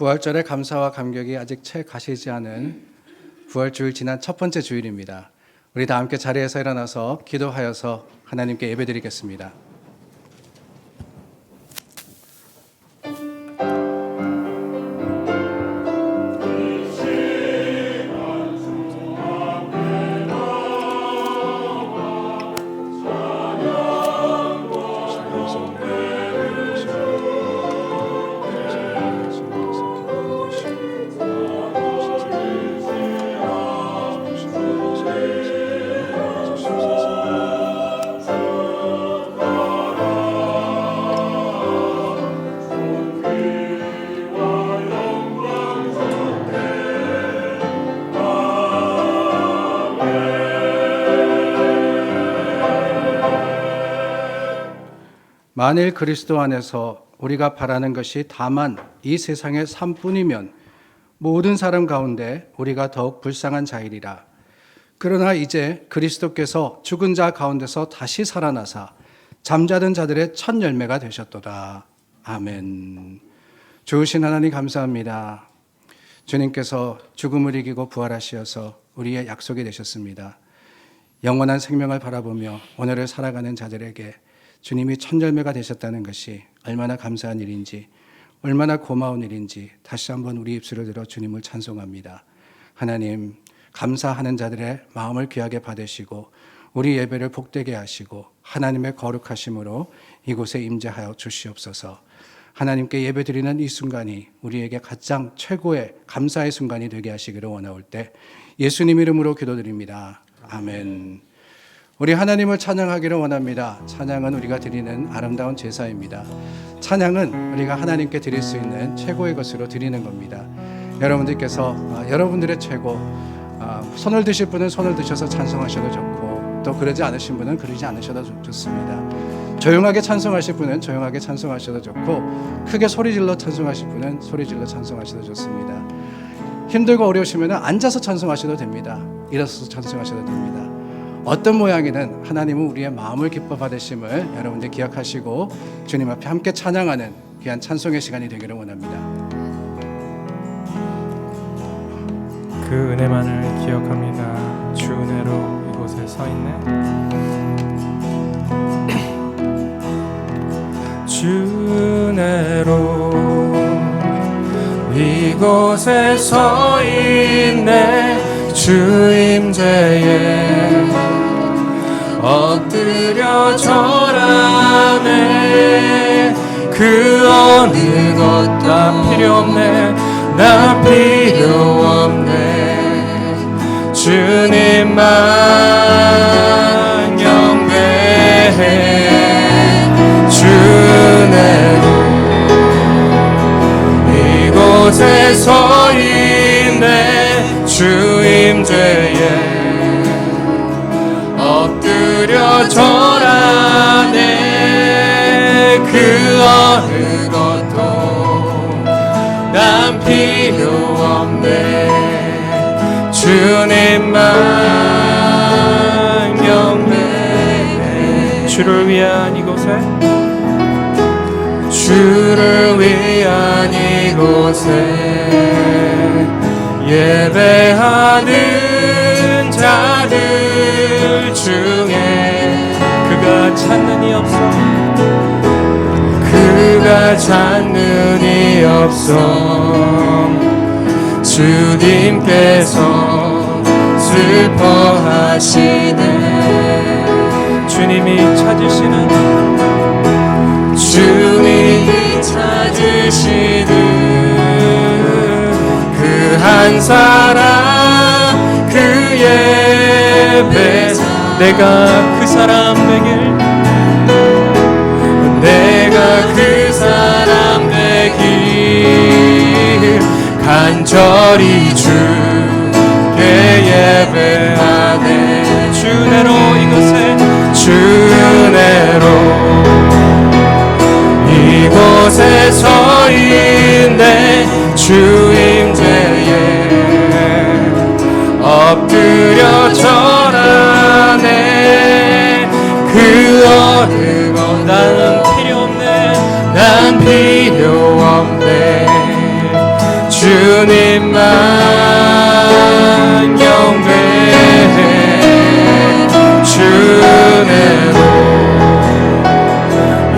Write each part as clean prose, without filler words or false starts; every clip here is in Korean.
부활절의 감사와 감격이 아직 채 가시지 않은 부활주일 지난 첫 번째 주일입니다. 우리 다 함께 자리에서 일어나서 기도하여서 하나님께 예배드리겠습니다. 만일 그리스도 안에서 우리가 바라는 것이 다만 이 세상의 삶뿐이면 모든 사람 가운데 우리가 더욱 불쌍한 자이리라. 그러나 이제 그리스도께서 죽은 자 가운데서 다시 살아나사 잠자던 자들의 첫 열매가 되셨도다. 아멘. 좋으신 하나님 감사합니다. 주님께서 죽음을 이기고 부활하시어서 우리의 약속이 되셨습니다. 영원한 생명을 바라보며 오늘을 살아가는 자들에게 주님이 첫 열매가 되셨다는 것이 얼마나 감사한 일인지, 얼마나 고마운 일인지 다시 한번 우리 입술을 들어 주님을 찬송합니다. 하나님, 감사하는 자들의 마음을 귀하게 받으시고 우리 예배를 복되게 하시고 하나님의 거룩하심으로 이곳에 임재하여 주시옵소서. 하나님께 예배드리는 이 순간이 우리에게 가장 최고의 감사의 순간이 되게 하시기를 원하올 때 예수님 이름으로 기도드립니다. 아멘. 우리 하나님을 찬양하기를 원합니다. 찬양은 우리가 드리는 아름다운 제사입니다. 찬양은 우리가 하나님께 드릴 수 있는 최고의 것으로 드리는 겁니다. 여러분들께서 여러분들의 최고, 손을 드실 분은 손을 드셔서 찬송하셔도 좋고 또 그러지 않으신 분은 그러지 않으셔도 좋습니다. 조용하게 찬송하실 분은 조용하게 찬송하셔도 좋고 크게 소리질러 찬송하실 분은 소리질러 찬송하셔도 좋습니다. 힘들고 어려우시면 앉아서 찬송하셔도 됩니다. 일어서서 찬송하셔도 됩니다. 어떤 모양이든 하나님은 우리의 마음을 기뻐 받으심을 여러분들 기억하시고 주님 앞에 함께 찬양하는 귀한 찬송의 시간이 되기를 원합니다. 그 은혜만을 기억합니다. 주 은혜로 이곳에 서 있네. 주 은혜로 이곳에 서 있네. 주 임재에 엎드려 절하네. 그 어느 것 다 필요 없네. 나 필요 없네. 주님만 영배해. 주 은혜로 이곳에 서 있네. 주 임재에 엎드려 절하네. 그 어느 것도 난 필요 없네. 주님만 영배해. 주를 위한 이곳에 주를 위한 이곳에 예배하는 자들 중에 그가 찾는 이 없어. 그가 찾는 이 없어. 주님께서 슬퍼하시네. 주님이 찾으시는 주님이 찾으시는 그 한 사람 그 예배. 내가 그 사람 되길, 내가 그 사람 되길 간절히 주께 예배하네. 주 은혜로 이곳에 주 은혜로 이곳에 서 있네. 주 임재에 엎드려 절하네. 그 어느 것 나는 필요 없네. 난 필요 없네. 주님만 경배해 주내로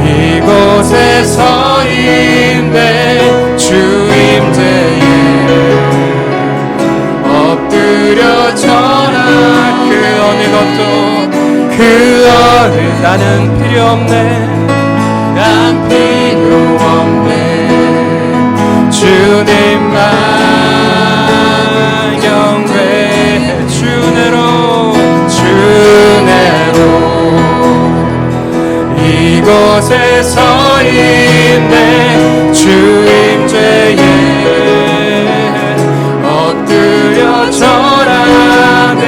이곳에 서 있네 주임제에 엎드려 절하 그 어느 것도 그 어느 나는 필요 없네 난 필요 없네 주님만 경배해 주내로 이곳에 서 있네 주임죄에 엎드려 절하네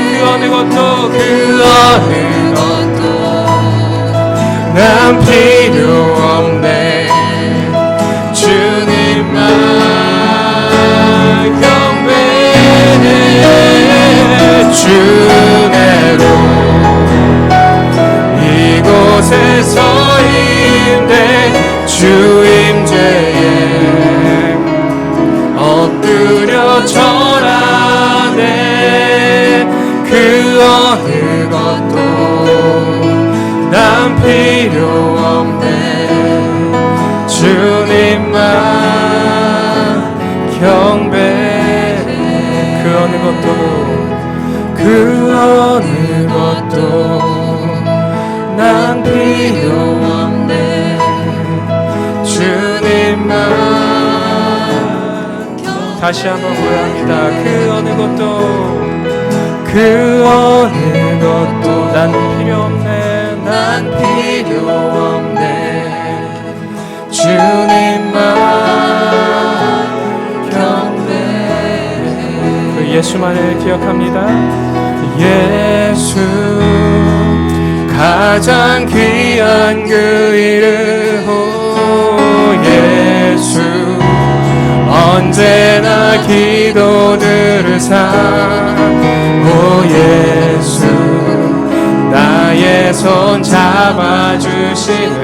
그 어느 것도 난 필요 없네 주님만 경배해 주내로 이곳에 서 있네 주임죄에 엎드려 절하네 그 어느 것도 난 필요 없네 주님만 경배해 그 어느 것도 난 필요 없네 주님만 다시 한번 고백합니다 그 어느 것도 난 필요 없네 난 필요 없네 주님만 경배해 그 예수만을 기억합니다 예수 가장 귀한 그 이름 오 예수 언제나 기도들을 오 예수 나의 손 잡아주시는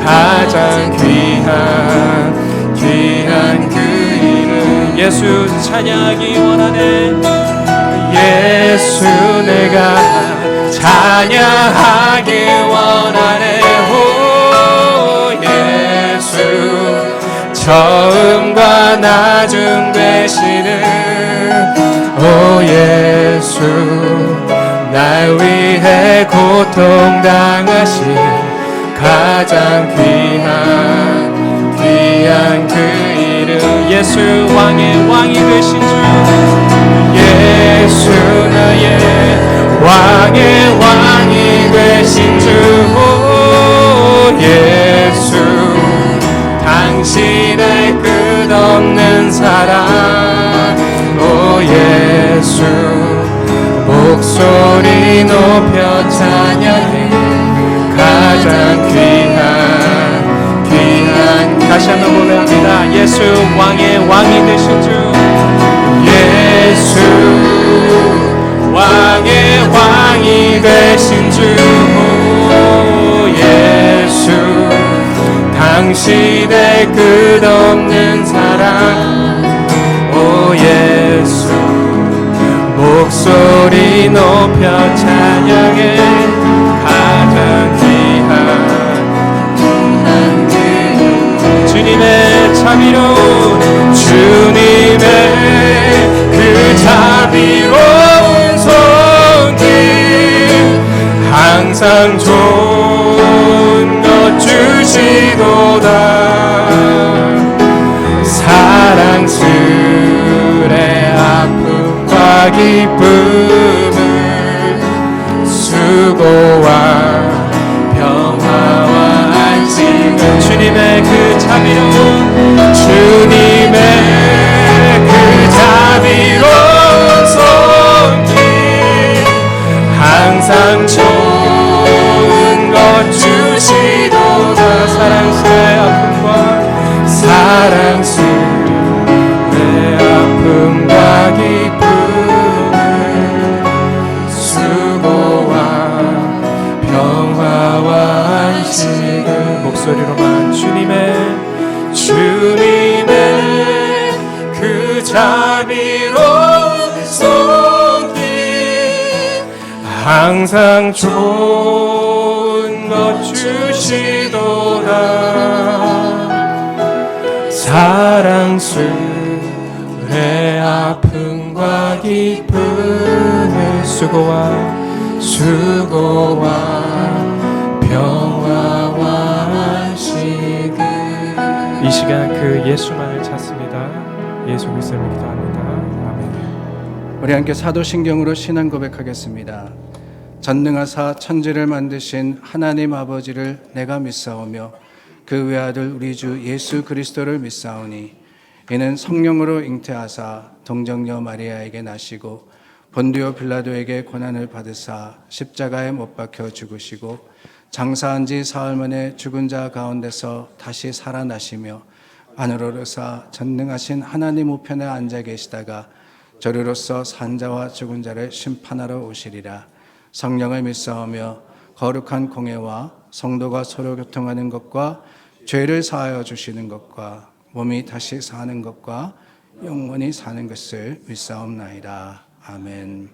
가장 귀한 그 이름 예수 찬양하기 원하네 예수 내가 찬양하기 원하네 오 예수 처음과 나중 되시는 오 예수 날 위해 고통당하신 가장 귀한 그 이름 예수 왕의 왕이 되신 주 예수 나의 왕의 왕이 되신 주 오 예수 당신의 끝없는 사랑 오 예수 목소리 높여 찬양해 가장 귀한 다시 한번 고백합니다 예수 왕의 왕이 되신 주 예수 왕의 왕이 되신 주 예수 당신의 끝없는 사랑 오 예수 목소리 높여 찬양해 가장 귀한 주님의 자비로운 주님의 그 자비로운 손길 항상 좋은 것 주시도다 사랑스레 아픔과 기쁨을 수고와 평화와 안식을 주님의 그 자비로운 손길 항상 좋은 것 주시도다 사랑스레 아픔과 기쁨을 수고와 평화와 안식을 목소리로만 주님의 자비로운 손길 항상 좋은 것 주시도다. 사랑스레 아픔과 기쁨의 수고와 평화와 안식을. 이 시간 그 예수만을 찾습니다. 예수 그리스도를 기도합니다. 아멘. 우리 함께 사도신경으로 신앙 고백하겠습니다. 전능하사 천지를 만드신 하나님 아버지를 내가 믿사오며 그 외아들 우리 주 예수 그리스도를 믿사오니 이는 성령으로 잉태하사 동정녀 마리아에게 나시고 본디오 빌라도에게 고난을 받으사 십자가에 못 박혀 죽으시고 장사한 지 사흘 만에 죽은 자 가운데서 다시 살아나시며 하늘로 오르사 전능하신 하나님 우편에 앉아 계시다가 저리로서 산자와 죽은 자를 심판하러 오시리라. 성령을 믿사오며 거룩한 공예와 성도가 서로 교통하는 것과 죄를 사하여 주시는 것과 몸이 다시 사는 것과 영원히 사는 것을 믿사옵나이다. 아멘.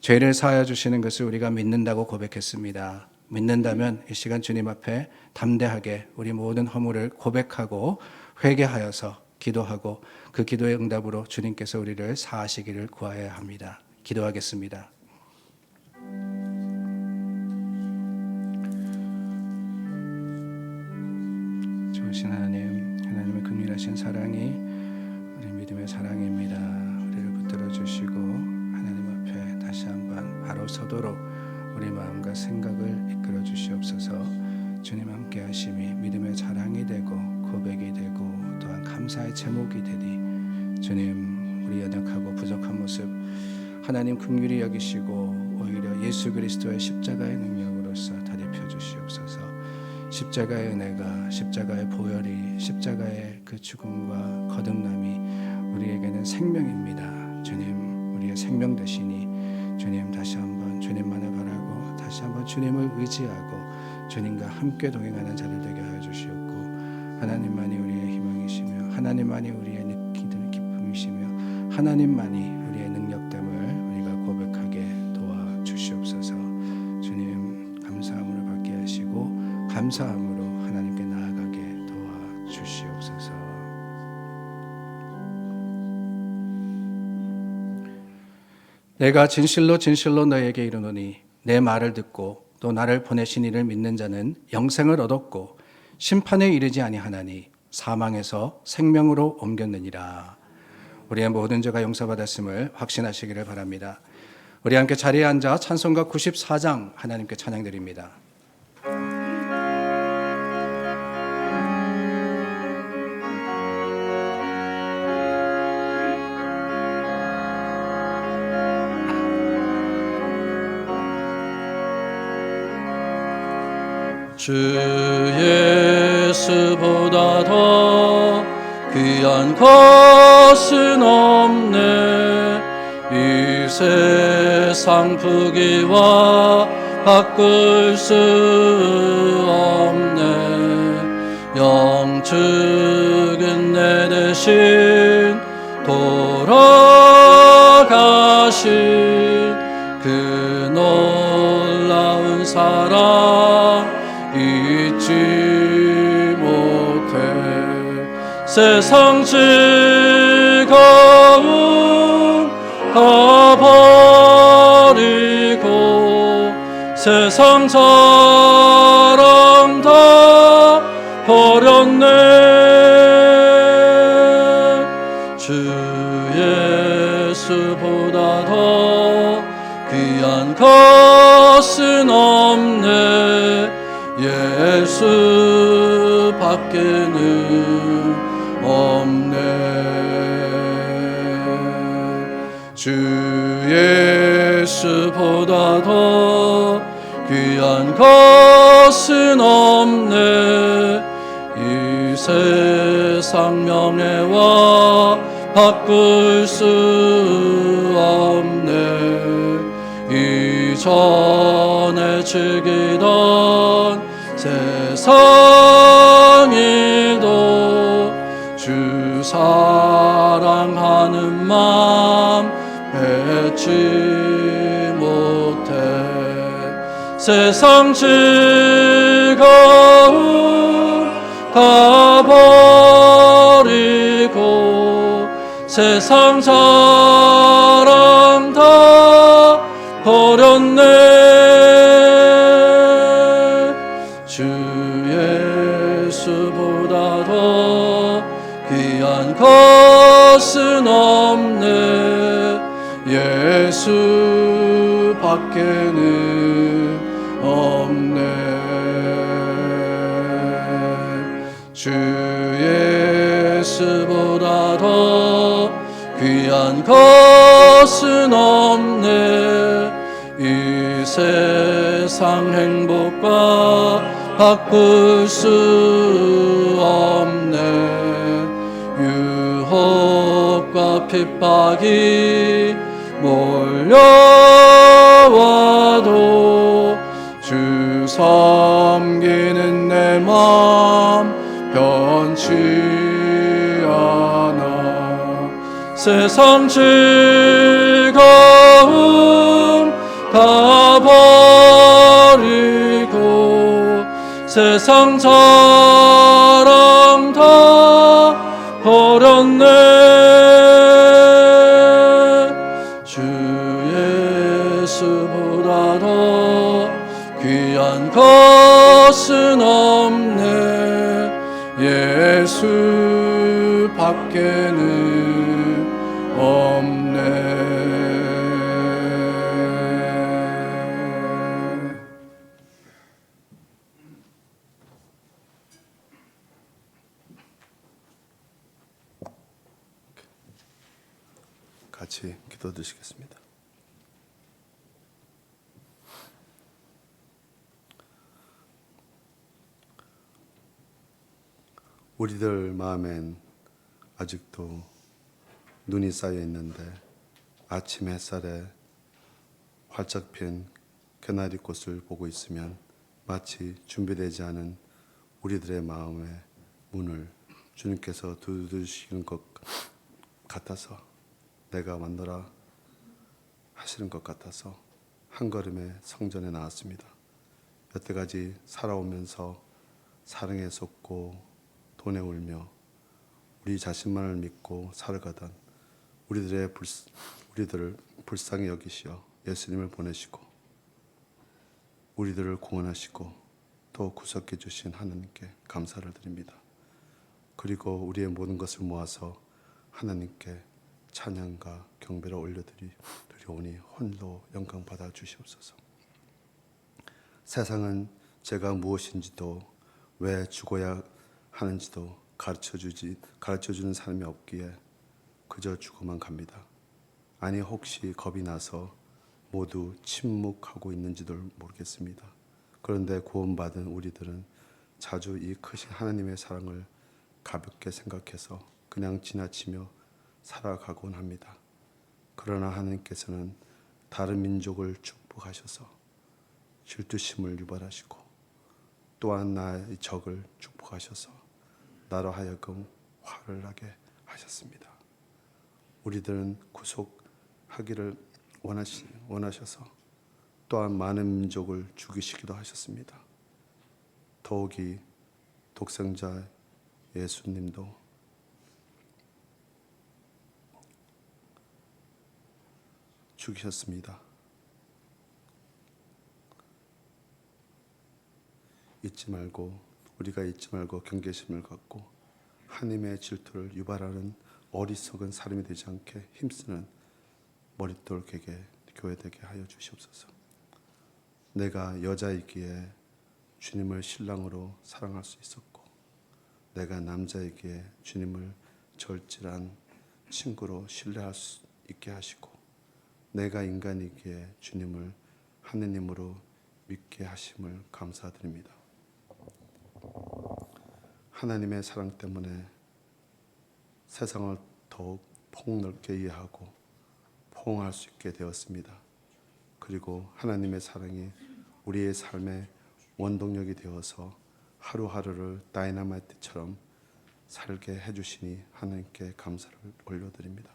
죄를 사하여 주시는 것을 우리가 믿는다고 고백했습니다. 믿는다면 이 시간 주님 앞에 담대하게 우리 모든 허물을 고백하고 회개하여서 기도하고 그 기도의 응답으로 주님께서 우리를 사하시기를 구하여야 합니다. 기도하겠습니다. 좋으신 하나님의 긍휼하신 사랑이 우리 믿음의 사랑입니다. 우리를 붙들어 주시고 하나님 앞에 다시 한번 바로 서도록 우리 마음과 생각을 이끌어 주시옵소서. 주님 함께 하심이 믿음의 자랑이 되고 고백이 되고 또한 감사의 제목이 되니 주님, 우리 연약하고 부족한 모습 하나님 긍휼히 여기시고 오히려 예수 그리스도의 십자가의 능력으로서 다리펴 주시옵소서. 십자가의 은혜가, 십자가의 보혈이, 십자가의 그 죽음과 거듭남이 우리에게는 생명입니다. 주님, 우리의 생명 되시니 주님 다시 한번 주님만을 바라고 다시 한번 주님을 의지하고 주님과 함께 동행하는 자들 되게 하여 주시옵고 하나님만이 우리의 희망이시며 하나님만이 우리의 기쁨이시며 하나님만이 우리의 능력됨을 우리가 고백하게 도와주시옵소서. 주님 감사함으로 받게 하시고 감사함으로 하나님께 나아가게 도와주시옵소서. 내가 진실로 진실로 너에게 이르노니 내 말을 듣고 또 나를 보내신 이를 믿는 자는 영생을 얻었고 심판에 이르지 아니하나니 사망에서 생명으로 옮겼느니라. 우리의 모든 죄가 용서받았음을 확신하시기를 바랍니다. 우리 함께 자리에 앉아 찬송가 94장 하나님께 찬양드립니다. 주 예수보다 더 귀한 것은 없네. 이 세상 부귀와 바꿀 수 없네. 영축은 내 대신 돌아가신 그 놀라운 사랑 잊지 못해. 세상 즐거움 다 버리고 세상 자랑 다 버렸네. 주 예수보다 더 귀한 것은 없네. 예수 밖에는 없네. 주 예수보다 더 귀한 것은 없네. 이 세상 명예와 바꿀 수 없네. 이전에 즐기던 세상 일도 주 사랑으로 사랑하는 마음 맺지 못해 세상 즐거움 다 버리고 세상 자랑 다 버렸네 주 예수보다 더 귀한 것은 없네 예수 밖에는 없네 주 예수보다 더 귀한 것은 없네 이 세상 행복과 바꿀 수 없네 유혹과 핍박이 몰려와도 주 섬기는 내 마음 변치 않아 세상 즐거움 다 버리고 세상 자랑 다 버렸네 주 예수보다 더 귀한 것은 없네 예수 밖에는 없네 같이 기도드리겠습니다. 우리들 마음엔 아직도 눈이 쌓여 있는데 아침 햇살에 활짝 핀 개나리꽃을 보고 있으면 마치 준비되지 않은 우리들의 마음의 문을 주님께서 두드리시는 것 같아서 내가 만나라 하시는 것 같아서 한 걸음에 성전에 나왔습니다. 여태까지 살아오면서 사랑에 속고 돈에 울며 우리 자신만을 믿고 살아가던 우리들을 불쌍히 여기시어 예수님을 보내시고 우리들을 구원하시고 또 구속해 주신 하나님께 감사를 드립니다. 그리고 우리의 모든 것을 모아서 하나님께 찬양과 경배를 올려드리오니 홀로 영광 받아 주시옵소서. 세상은 제가 무엇인지도 왜 죽어야 하는지도 가르쳐주는 사람이 없기에 그저 죽어만 갑니다. 아니 혹시 겁이 나서 모두 침묵하고 있는지도 모르겠습니다. 그런데 구원받은 우리들은 자주 이 크신 하나님의 사랑을 가볍게 생각해서 그냥 지나치며 살아가곤 합니다. 그러나 하나님께서는 다른 민족을 축복하셔서 질투심을 유발하시고 또한 나의 적을 축복하셔서 나로 하여금 화를 나게 하셨습니다. 우리들은 구속하기를 원하셔서 또한 많은 민족을 죽이시기도 하셨습니다. 더욱이 독생자 예수님도 죽이셨습니다. 우리가 잊지 말고 경계심을 갖고 하나님의 질투를 유발하는 어리석은 사람이 되지 않게 힘쓰는 머릿돌 교회 되게 하여 주시옵소서. 내가 여자이기에 주님을 신랑으로 사랑할 수 있었고 내가 남자이기에 주님을 절실한 친구로 신뢰할 수 있게 하시고 내가 인간이기에 주님을 하느님으로 믿게 하심을 감사드립니다. 하나님의 사랑 때문에 세상을 더욱 폭넓게 이해하고 포옹할 수 있게 되었습니다. 그리고 하나님의 사랑이 우리의 삶의 원동력이 되어서 하루하루를 다이너마이트처럼 살게 해주시니 하나님께 감사를 올려드립니다.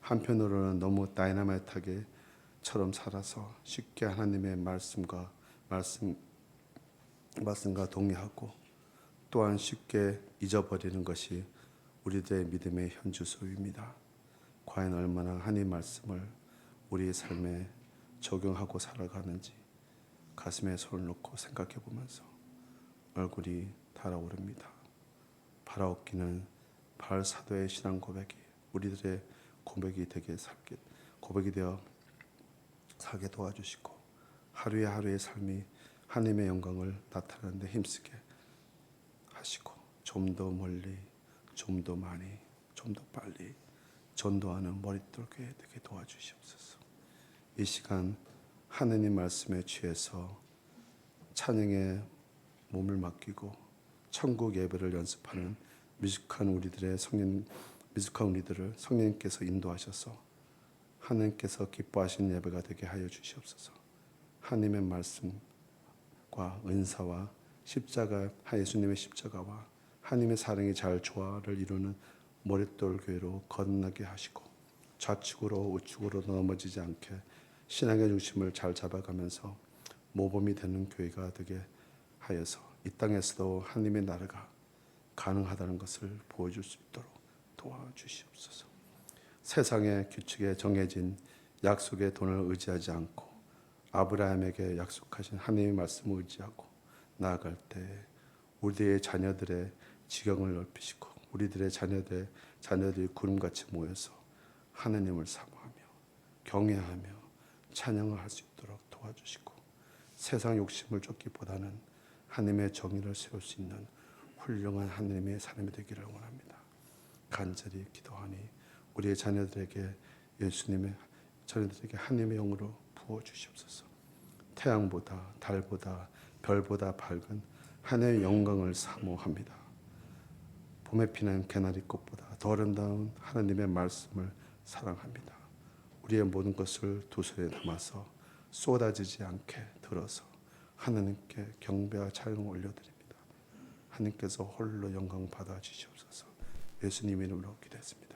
한편으로는 너무 다이나마이트하게처럼 살아서 쉽게 하나님의 말씀과 동의하고 또한 쉽게 잊어버리는 것이 우리들의 믿음의 현주소입니다. 과연 얼마나 하나님 말씀을 우리의 삶에 적용하고 살아가는지 가슴에 손을 놓고 생각해 보면서 얼굴이 달아오릅니다. 바라옵기는 바울 사도의 신앙 고백이 우리들의 고백이 되어 살게 도와주시고 하루의 하루의 삶이 하나님의 영광을 나타내는 데 힘쓰게 하시고 좀 더 멀리, 좀 더 많이, 좀 더 빨리 전도하는 머릿돌 교회 되게 도와주시옵소서. 이 시간 하느님 말씀에 취해서 찬양에 몸을 맡기고 천국 예배를 연습하는 미숙한 우리들을 성령님께서 인도하셔서 하나님께서 기뻐하시는 예배가 되게 하여 주시옵소서. 하나님의 말씀과 은사와 예수님의 십자가와 하나님의 사랑이 잘 조화를 이루는 머릿돌 교회로 거듭나게 하시고 좌측으로 우측으로 넘어지지 않게 신앙의 중심을 잘 잡아가면서 모범이 되는 교회가 되게 하여서 이 땅에서도 하나님의 나라가 가능하다는 것을 보여줄 수 있도록 도와주시옵소서. 세상의 규칙에 정해진 약속의 돈을 의지하지 않고 아브라함에게 약속하신 하나님의 말씀을 의지하고 나아갈 때 우리의 자녀들의 지경을 넓히시고 우리들의 자녀들이 구름같이 모여서 하나님을 사모하며 경외하며 찬양을 할 수 있도록 도와주시고 세상 욕심을 쫓기보다는 하나님의 정의를 세울 수 있는 훌륭한 하나님의 사람이 되기를 원합니다. 간절히 기도하니 우리의 자녀들에게 하나님의 영으로 부어주시옵소서. 태양보다 달보다 별보다 밝은 하나님의 영광을 사모합니다. 봄에 피는 개나리꽃보다 더 아름다운 하나님의 말씀을 사랑합니다. 우리의 모든 것을 두 손에 담아서 쏟아지지 않게 들어서 하나님께 경배와 찬양을 올려드립니다. 하나님께서 홀로 영광 받아 주시옵소서. 예수님 이름으로 기도했습니다.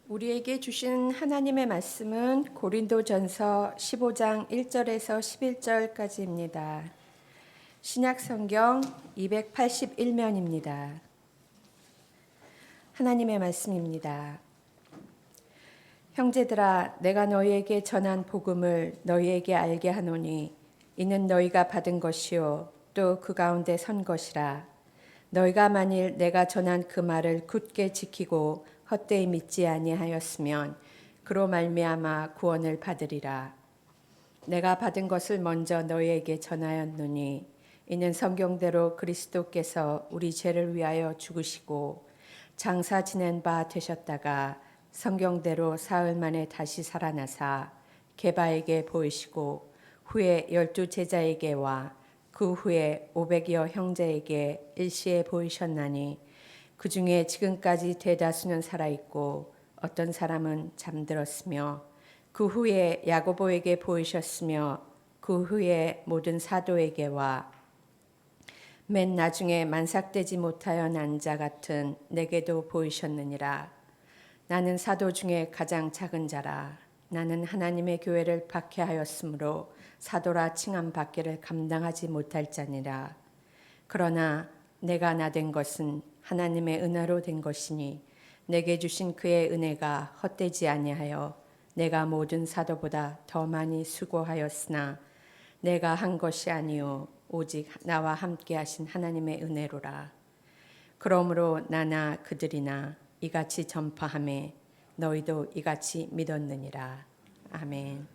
우리에게 주신 하나님의 말씀은 고린도전서 15장 1절에서 11절까지입니다. 신약 성경 281면입니다. 하나님의 말씀입니다. 형제들아, 내가 너희에게 전한 복음을 너희에게 알게 하노니 이는 너희가 받은 것이요 또 그 가운데 선 것이라. 너희가 만일 내가 전한 그 말을 굳게 지키고 헛되이 믿지 아니하였으면 그로 말미암아 구원을 받으리라. 내가 받은 것을 먼저 너희에게 전하였노니 이는 성경대로 그리스도께서 우리 죄를 위하여 죽으시고 장사 지낸 바 되셨다가 성경대로 사흘 만에 다시 살아나사 게바에게 보이시고 후에 12 제자에게와 그 후에 500여 형제에게 일시에 보이셨나니 그 중에 지금까지 대다수는 살아있고 어떤 사람은 잠들었으며 그 후에 야고보에게 보이셨으며 그 후에 모든 사도에게와 맨 나중에 만삭되지 못하여 난 자 같은 내게도 보이셨느니라. 나는 사도 중에 가장 작은 자라. 나는 하나님의 교회를 박해하였으므로 사도라 칭함 받기를 감당하지 못할 자니라. 그러나 내가 나된 것은 하나님의 은혜로 된 것이니 내게 주신 그의 은혜가 헛되지 아니하여 내가 모든 사도보다 더 많이 수고하였으나 내가 한 것이 아니요 오직 나와 함께 하신 하나님의 은혜로라. 그러므로 나나 그들이나 이같이 전파하매 너희도 이같이 믿었느니라. 아멘.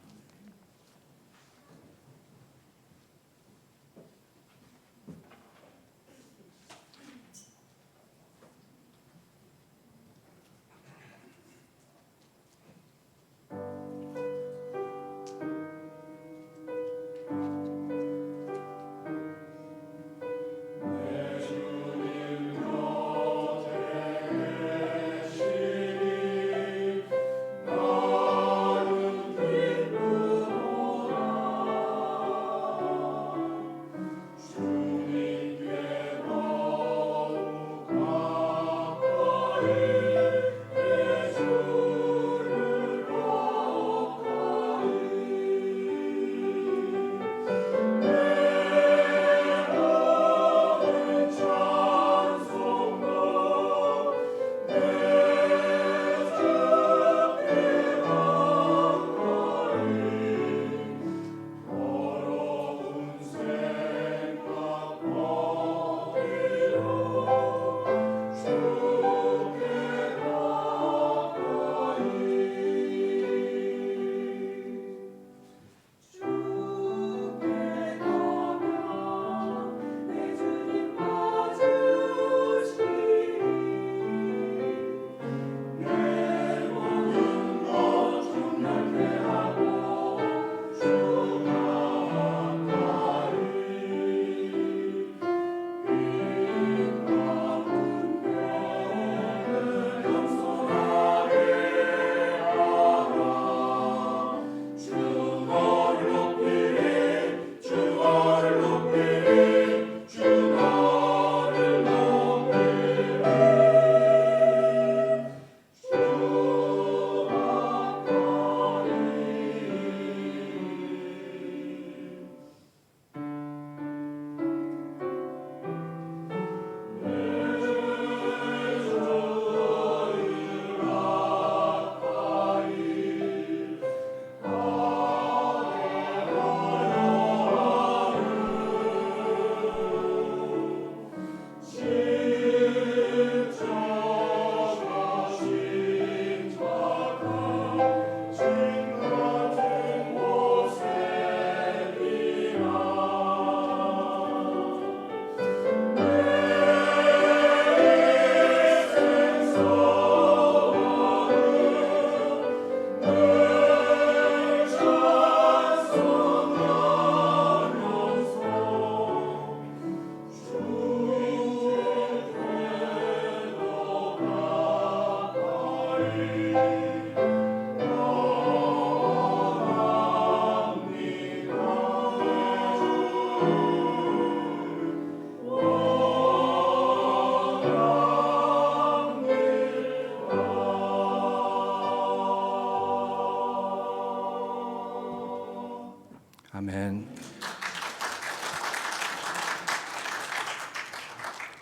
아멘.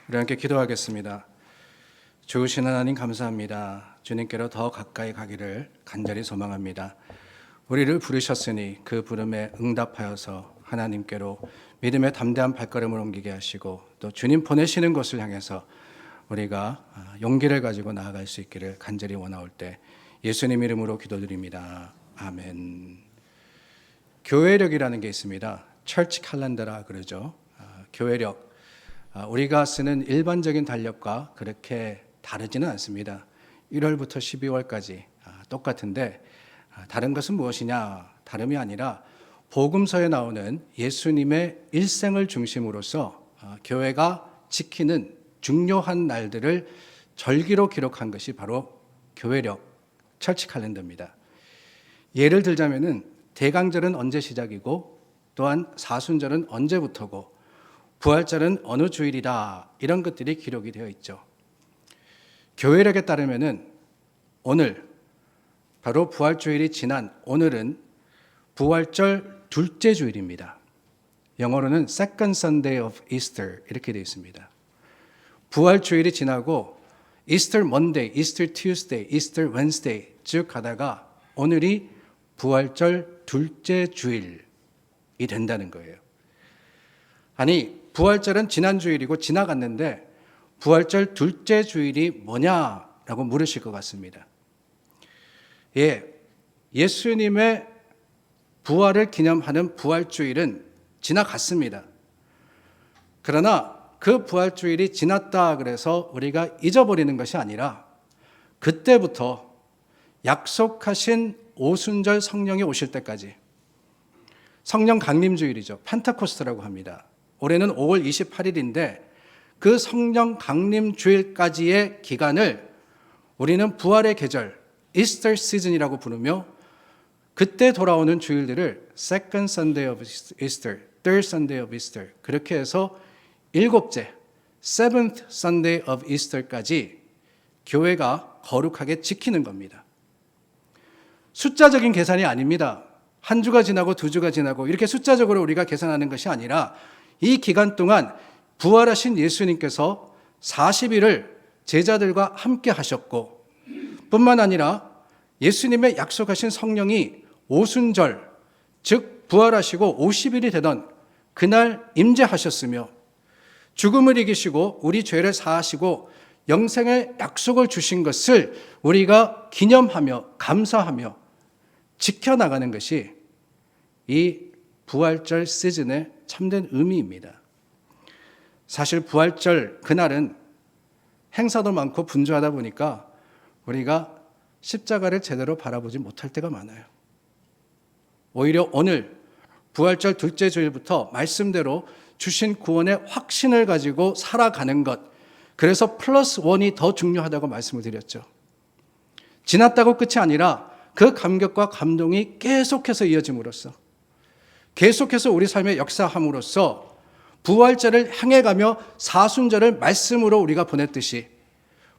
우리 함께 기도하겠습니다. 좋으신 하나님 감사합니다. 주님께로 더 가까이 가기를 간절히 소망합니다. 우리를 부르셨으니 그 부름에 응답하여서 하나님께로 믿음의 담대한 발걸음을 옮기게 하시고 또 주님 보내시는 곳을 향해서 우리가 용기를 가지고 나아갈 수 있기를 간절히 원하올 때 예수님 이름으로 기도드립니다. 아멘. 교회력이라는 게 있습니다. 철치 칼렌더라 그러죠. 교회력. 우리가 쓰는 일반적인 달력과 그렇게 다르지는 않습니다. 1월부터 12월까지 똑같은데 다른 것은 무엇이냐? 다름이 아니라 복음서에 나오는 예수님의 일생을 중심으로서 교회가 지키는 중요한 날들을 절기로 기록한 것이 바로 교회력, 철치 칼렌더입니다. 예를 들자면은 대강절은 언제 시작이고 또한 사순절은 언제부터고 부활절은 어느 주일이다 이런 것들이 기록이 되어 있죠. 교회력에 따르면은 오늘 바로 부활주일이 지난 오늘은 부활절 둘째 주일입니다. 영어로는 Second Sunday of Easter 이렇게 되어 있습니다. 부활주일이 지나고 Easter Monday, Easter Tuesday, Easter Wednesday 쭉 가다가 오늘이 부활절 둘째 주일이 된다는 거예요. 아니, 부활절은 지난 주일이고 지나갔는데 부활절 둘째 주일이 뭐냐라고 물으실 것 같습니다. 예, 예수님의 부활을 기념하는 부활주일은 지나갔습니다. 그러나 그 부활주일이 지났다 그래서 우리가 잊어버리는 것이 아니라 그때부터 약속하신 오순절 성령이 오실 때까지, 성령 강림주일이죠. 펜테코스트라고 합니다. 올해는 5월 28일인데 그 성령 강림주일까지의 기간을 우리는 부활의 계절, 이스터 시즌이라고 부르며 그때 돌아오는 주일들을 Second Sunday of Easter, Third Sunday of Easter 그렇게 해서 일곱째 Seventh Sunday of Easter까지 교회가 거룩하게 지키는 겁니다. 숫자적인 계산이 아닙니다. 한 주가 지나고 두 주가 지나고 이렇게 숫자적으로 우리가 계산하는 것이 아니라 이 기간 동안 부활하신 예수님께서 40일을 제자들과 함께 하셨고 뿐만 아니라 예수님의 약속하신 성령이 오순절, 즉 부활하시고 50일이 되던 그날 임재하셨으며 죽음을 이기시고 우리 죄를 사하시고 영생의 약속을 주신 것을 우리가 기념하며 감사하며 지켜나가는 것이 이 부활절 시즌의 참된 의미입니다. 사실 부활절 그날은 행사도 많고 분주하다 보니까 우리가 십자가를 제대로 바라보지 못할 때가 많아요. 오히려 오늘 부활절 둘째 주일부터 말씀대로 주신 구원의 확신을 가지고 살아가는 것, 그래서 플러스 원이 더 중요하다고 말씀을 드렸죠. 지났다고 끝이 아니라 그 감격과 감동이 계속해서 이어짐으로써, 계속해서 우리 삶의 역사함으로써 부활절을 향해 가며 사순절을 말씀으로 우리가 보냈듯이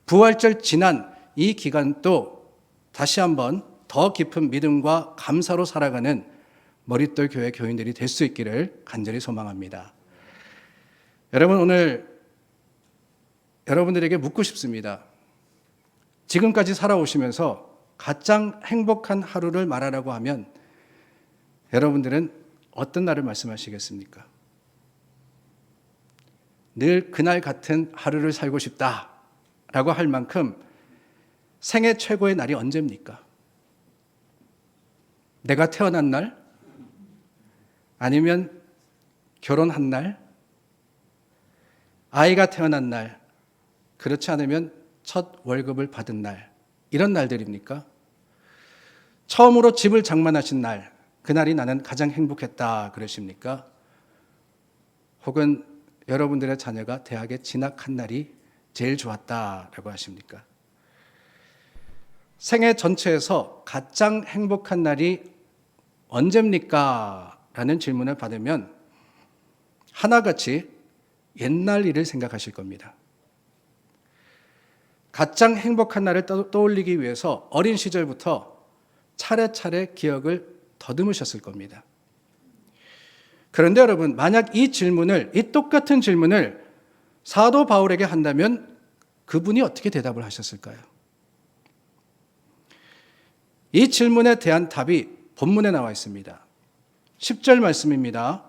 부활절 지난 이 기간도 다시 한번 더 깊은 믿음과 감사로 살아가는 머릿돌 교회 교인들이 될 수 있기를 간절히 소망합니다. 여러분, 오늘 여러분들에게 묻고 싶습니다. 지금까지 살아오시면서 가장 행복한 하루를 말하라고 하면 여러분들은 어떤 날을 말씀하시겠습니까? 늘 그날 같은 하루를 살고 싶다라고 할 만큼 생애 최고의 날이 언제입니까? 내가 태어난 날? 아니면 결혼한 날? 아이가 태어난 날? 그렇지 않으면 첫 월급을 받은 날? 이런 날들입니까? 처음으로 집을 장만하신 날, 그날이 나는 가장 행복했다 그러십니까? 혹은 여러분들의 자녀가 대학에 진학한 날이 제일 좋았다라고 하십니까? 생애 전체에서 가장 행복한 날이 언제입니까? 라는 질문을 받으면 하나같이 옛날 일을 생각하실 겁니다. 가장 행복한 날을 떠올리기 위해서 어린 시절부터 차례차례 기억을 더듬으셨을 겁니다. 그런데 여러분, 만약 이 똑같은 질문을 사도 바울에게 한다면 그분이 어떻게 대답을 하셨을까요? 이 질문에 대한 답이 본문에 나와 있습니다. 10절 말씀입니다.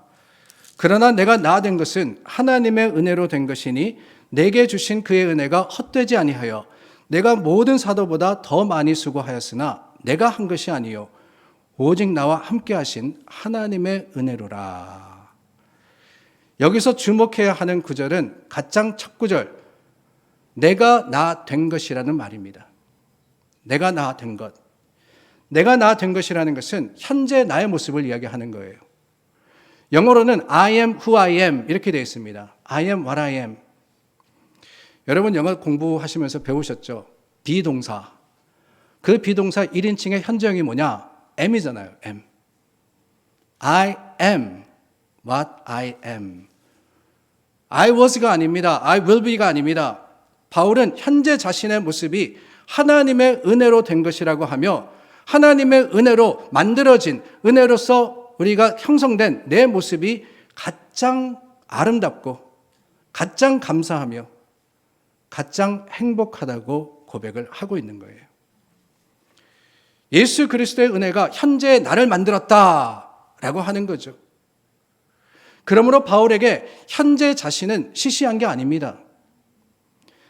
그러나 내가 나된 것은 하나님의 은혜로 된 것이니 내게 주신 그의 은혜가 헛되지 아니하여 내가 모든 사도보다 더 많이 수고하였으나 내가 한 것이 아니요 오직 나와 함께 하신 하나님의 은혜로라. 여기서 주목해야 하는 구절은 가장 첫 구절, 내가 나 된 것이라는 말입니다. 내가 나 된 것. 내가 나 된 것이라는 것은 현재 나의 모습을 이야기하는 거예요. 영어로는 I am who I am 이렇게 되어 있습니다. I am what I am. 여러분 영어 공부하시면서 배우셨죠? 비동사. 그 비동사 1인칭의 현재형이 뭐냐? am이잖아요. am. I am what I am. I was가 아닙니다. I will be가 아닙니다. 바울은 현재 자신의 모습이 하나님의 은혜로 된 것이라고 하며 하나님의 은혜로 만들어진, 은혜로서 우리가 형성된 내 모습이 가장 아름답고 가장 감사하며 가장 행복하다고 고백을 하고 있는 거예요. 예수 그리스도의 은혜가 현재의 나를 만들었다라고 하는 거죠. 그러므로 바울에게 현재 자신은 시시한 게 아닙니다.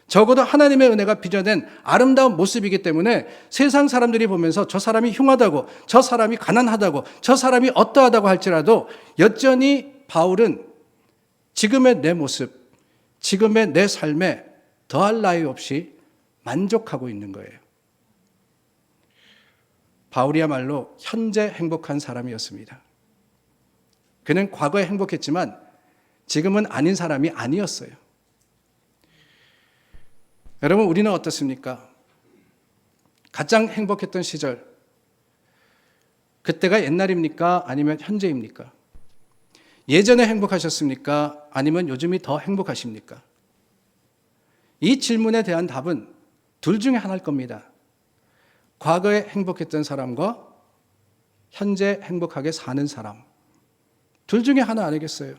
적어도 하나님의 은혜가 빚어낸 아름다운 모습이기 때문에 세상 사람들이 보면서 저 사람이 흉하다고, 저 사람이 가난하다고, 저 사람이 어떠하다고 할지라도 여전히 바울은 지금의 내 모습, 지금의 내 삶에 더할 나위 없이 만족하고 있는 거예요. 바울이야말로 현재 행복한 사람이었습니다. 그는 과거에 행복했지만 지금은 아닌 사람이 아니었어요. 여러분, 우리는 어떻습니까? 가장 행복했던 시절, 그때가 옛날입니까? 아니면 현재입니까? 예전에 행복하셨습니까? 아니면 요즘이 더 행복하십니까? 이 질문에 대한 답은 둘 중에 하나일 겁니다. 과거에 행복했던 사람과 현재 행복하게 사는 사람, 둘 중에 하나 아니겠어요?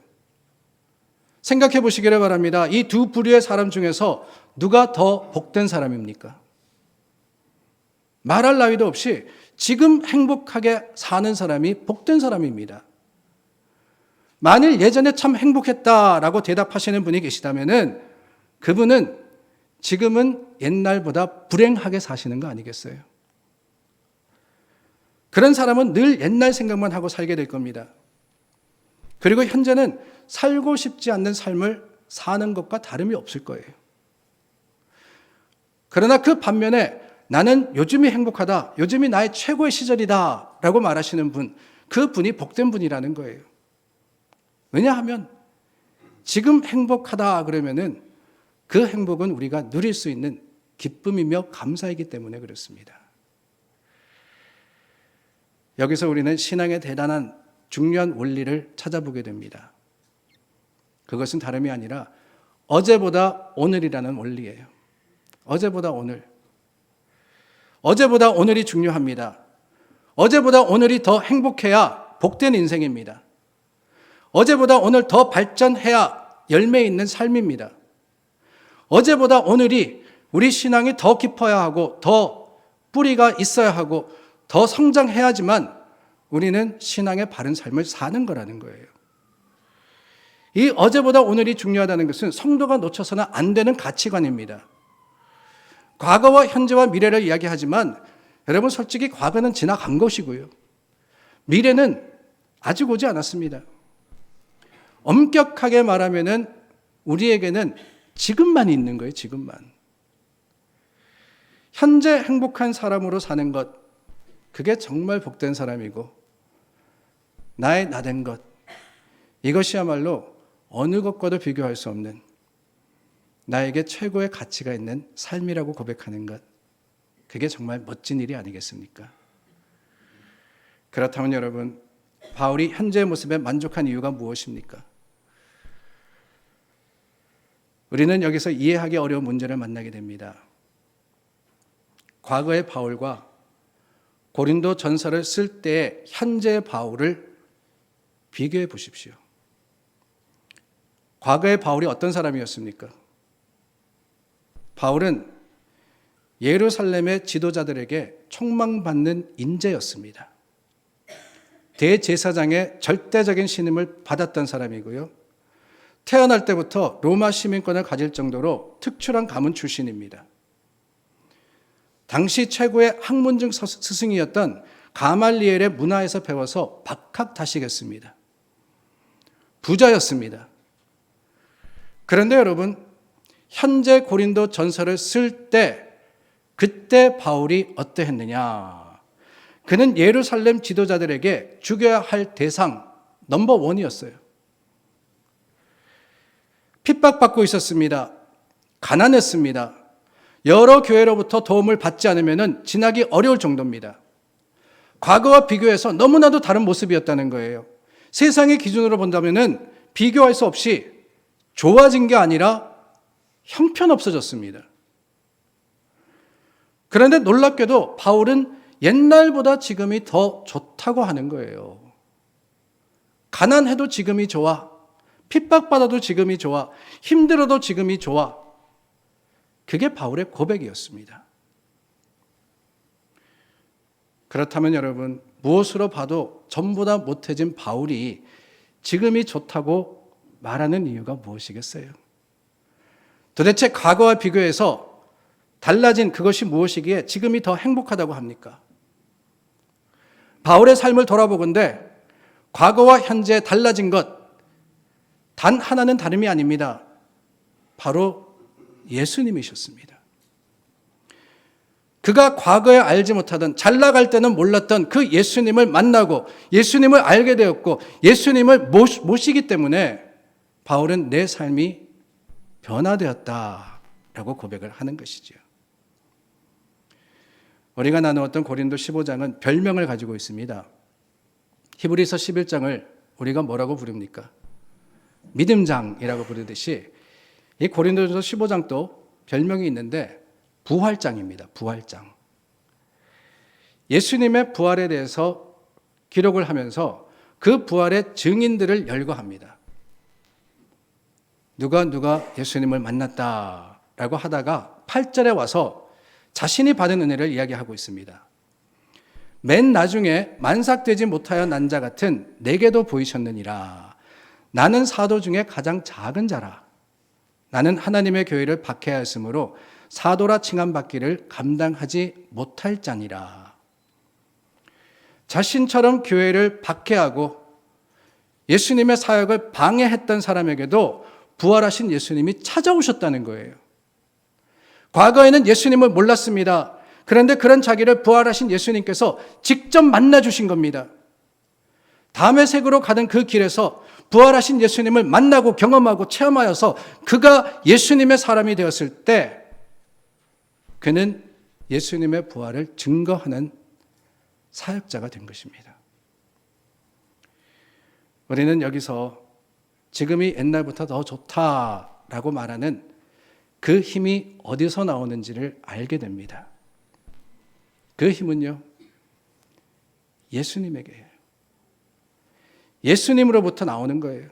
생각해 보시기를 바랍니다. 이 두 부류의 사람 중에서 누가 더 복된 사람입니까? 말할 나위도 없이 지금 행복하게 사는 사람이 복된 사람입니다. 만일 예전에 참 행복했다라고 대답하시는 분이 계시다면은 그분은 지금은 옛날보다 불행하게 사시는 거 아니겠어요? 그런 사람은 늘 옛날 생각만 하고 살게 될 겁니다. 그리고 현재는 살고 싶지 않는 삶을 사는 것과 다름이 없을 거예요. 그러나 그 반면에 나는 요즘이 행복하다, 요즘이 나의 최고의 시절이다 라고 말하시는 분, 그 분이 복된 분이라는 거예요. 왜냐하면 지금 행복하다 그러면은 그 행복은 우리가 누릴 수 있는 기쁨이며 감사이기 때문에 그렇습니다. 여기서 우리는 신앙의 대단한 중요한 원리를 찾아보게 됩니다. 그것은 다름이 아니라 어제보다 오늘이라는 원리예요. 어제보다 오늘. 어제보다 오늘이 중요합니다. 어제보다 오늘이 더 행복해야 복된 인생입니다. 어제보다 오늘 더 발전해야 열매 있는 삶입니다. 어제보다 오늘이 우리 신앙이 더 깊어야 하고 더 뿌리가 있어야 하고 더 성장해야지만 우리는 신앙의 바른 삶을 사는 거라는 거예요. 이 어제보다 오늘이 중요하다는 것은 성도가 놓쳐서는 안 되는 가치관입니다. 과거와 현재와 미래를 이야기하지만 여러분 솔직히 과거는 지나간 것이고요. 미래는 아직 오지 않았습니다. 엄격하게 말하면은 우리에게는 지금만 있는 거예요. 지금만. 현재 행복한 사람으로 사는 것, 그게 정말 복된 사람이고 나의 나된 것, 이것이야말로 어느 것과도 비교할 수 없는 나에게 최고의 가치가 있는 삶이라고 고백하는 것, 그게 정말 멋진 일이 아니겠습니까? 그렇다면 여러분, 바울이 현재의 모습에 만족한 이유가 무엇입니까? 우리는 여기서 이해하기 어려운 문제를 만나게 됩니다. 과거의 바울과 고린도 전서를 쓸 때의 현재의 바울을 비교해 보십시오. 과거의 바울이 어떤 사람이었습니까? 바울은 예루살렘의 지도자들에게 총망받는 인재였습니다. 대제사장의 절대적인 신임을 받았던 사람이고요. 태어날 때부터 로마 시민권을 가질 정도로 특출한 가문 출신입니다. 당시 최고의 학문적 스승이었던 가말리엘의 문화에서 배워서 박학다식했습니다. 부자였습니다. 그런데 여러분, 현재 고린도 전서를 쓸 때 그때 바울이 어떠했느냐? 그는 예루살렘 지도자들에게 죽여야 할 대상 넘버 1이었어요. 핍박받고 있었습니다. 가난했습니다. 여러 교회로부터 도움을 받지 않으면 지나기 어려울 정도입니다. 과거와 비교해서 너무나도 다른 모습이었다는 거예요. 세상의 기준으로 본다면 비교할 수 없이 좋아진 게 아니라 형편없어졌습니다. 그런데 놀랍게도 바울은 옛날보다 지금이 더 좋다고 하는 거예요. 가난해도 지금이 좋아. 핍박받아도 지금이 좋아. 힘들어도 지금이 좋아. 그게 바울의 고백이었습니다. 그렇다면 여러분, 무엇으로 봐도 전보다 못해진 바울이 지금이 좋다고 말하는 이유가 무엇이겠어요? 도대체 과거와 비교해서 달라진 그것이 무엇이기에 지금이 더 행복하다고 합니까? 바울의 삶을 돌아보건대 과거와 현재 달라진 것 단 하나는 다름이 아닙니다. 바로 예수님이셨습니다. 그가 과거에 알지 못하던, 잘 나갈 때는 몰랐던 그 예수님을 만나고 예수님을 알게 되었고 예수님을 모시기 때문에 바울은 내 삶이 변화되었다라고 고백을 하는 것이지요. 우리가 나누었던 고린도 15장은 별명을 가지고 있습니다. 히브리서 11장을 우리가 뭐라고 부릅니까? 믿음장이라고 부르듯이 이 고린도전서 15장도 별명이 있는데 부활장입니다. 부활장. 예수님의 부활에 대해서 기록을 하면서 그 부활의 증인들을 열거합니다. 누가 예수님을 만났다라고 하다가 8절에 와서 자신이 받은 은혜를 이야기하고 있습니다. 맨 나중에 만삭되지 못하여 난 자 같은 내게도 보이셨느니라. 나는 사도 중에 가장 작은 자라. 나는 하나님의 교회를 박해하였으므로 사도라 칭함받기를 감당하지 못할 자니라. 자신처럼 교회를 박해하고 예수님의 사역을 방해했던 사람에게도 부활하신 예수님이 찾아오셨다는 거예요. 과거에는 예수님을 몰랐습니다. 그런데 그런 자기를 부활하신 예수님께서 직접 만나주신 겁니다. 다음의 세계로 가던 그 길에서 부활하신 예수님을 만나고 경험하고 체험하여서 그가 예수님의 사람이 되었을 때 그는 예수님의 부활을 증거하는 사역자가 된 것입니다. 우리는 여기서 지금이 옛날부터 더 좋다라고 말하는 그 힘이 어디서 나오는지를 알게 됩니다. 그 힘은요, 예수님에게요. 예수님으로부터 나오는 거예요.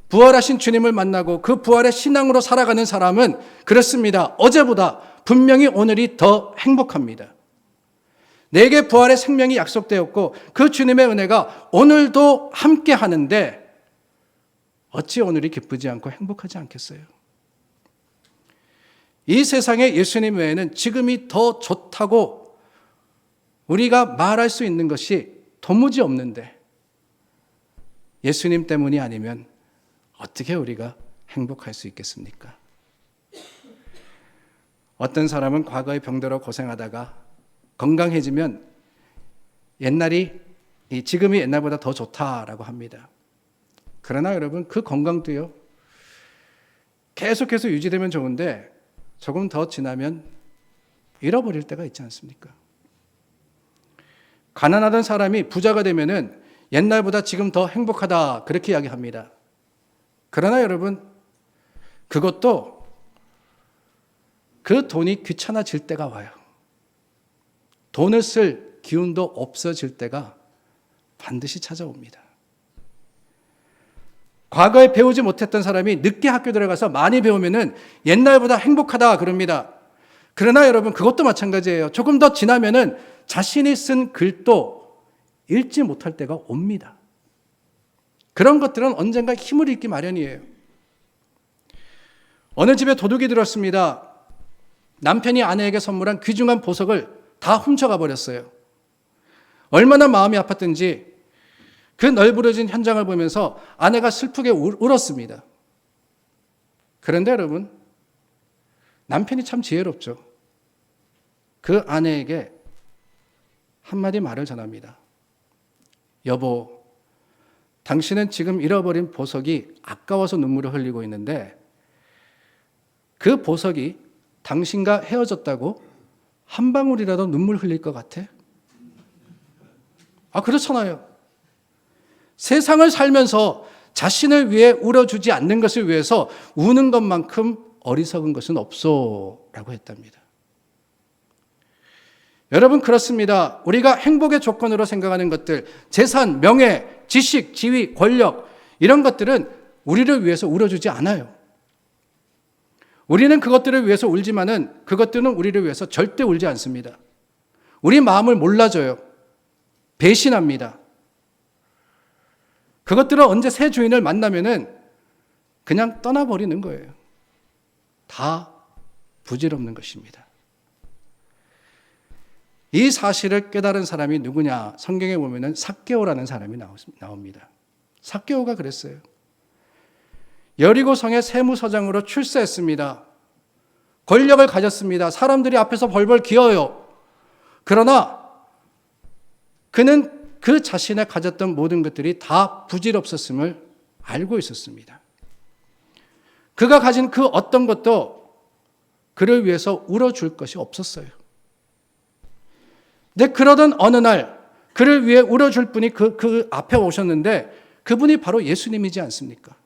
부활하신 주님을 만나고 그 부활의 신앙으로 살아가는 사람은 그렇습니다. 어제보다 분명히 오늘이 더 행복합니다. 내게 부활의 생명이 약속되었고 그 주님의 은혜가 오늘도 함께 하는데 어찌 오늘이 기쁘지 않고 행복하지 않겠어요? 이 세상에 예수님 외에는 지금이 더 좋다고 우리가 말할 수 있는 것이 도무지 없는데 예수님 때문이 아니면 어떻게 우리가 행복할 수 있겠습니까? 어떤 사람은 과거에 병들어 고생하다가 건강해지면 지금이 옛날보다 더 좋다라고 합니다. 그러나 여러분, 그 건강도요, 계속해서 유지되면 좋은데 조금 더 지나면 잃어버릴 때가 있지 않습니까? 가난하던 사람이 부자가 되면은 옛날보다 지금 더 행복하다 그렇게 이야기합니다. 그러나 여러분, 그것도 그 돈이 귀찮아질 때가 와요. 돈을 쓸 기운도 없어질 때가 반드시 찾아옵니다. 과거에 배우지 못했던 사람이 늦게 학교 들어가서 많이 배우면은 옛날보다 행복하다 그럽니다. 그러나 여러분, 그것도 마찬가지예요. 조금 더 지나면은 자신이 쓴 글도 읽지 못할 때가 옵니다. 그런 것들은 언젠가 힘을 잃기 마련이에요. 어느 집에 도둑이 들었습니다. 남편이 아내에게 선물한 귀중한 보석을 다 훔쳐가 버렸어요. 얼마나 마음이 아팠든지 그 널브러진 현장을 보면서 아내가 슬프게 울었습니다. 그런데 여러분, 남편이 참 지혜롭죠. 그 아내에게 한마디 말을 전합니다. 여보, 당신은 지금 잃어버린 보석이 아까워서 눈물을 흘리고 있는데 그 보석이 당신과 헤어졌다고 한 방울이라도 눈물 흘릴 것 같아? 그렇잖아요. 세상을 살면서 자신을 위해 울어주지 않는 것을 위해서 우는 것만큼 어리석은 것은 없소 라고 했답니다. 여러분, 그렇습니다. 우리가 행복의 조건으로 생각하는 것들, 재산, 명예, 지식, 지위, 권력, 이런 것들은 우리를 위해서 울어주지 않아요. 우리는 그것들을 위해서 울지만은 그것들은 우리를 위해서 절대 울지 않습니다. 우리 마음을 몰라줘요. 배신합니다. 그것들은 언제 새 주인을 만나면은 그냥 떠나버리는 거예요. 다 부질없는 것입니다. 이 사실을 깨달은 사람이 누구냐? 성경에 보면은 삭개오라는 사람이 나옵니다. 삭개오가 그랬어요. 여리고 성의 세무서장으로 출세했습니다. 권력을 가졌습니다. 사람들이 앞에서 벌벌 기어요. 그러나 그는 그 자신의 가졌던 모든 것들이 다 부질없었음을 알고 있었습니다. 그가 가진 그 어떤 것도 그를 위해서 울어줄 것이 없었어요. 근데 그러던 어느 날 그를 위해 울어줄 분이 그 앞에 오셨는데 그분이 바로 예수님이지 않습니까?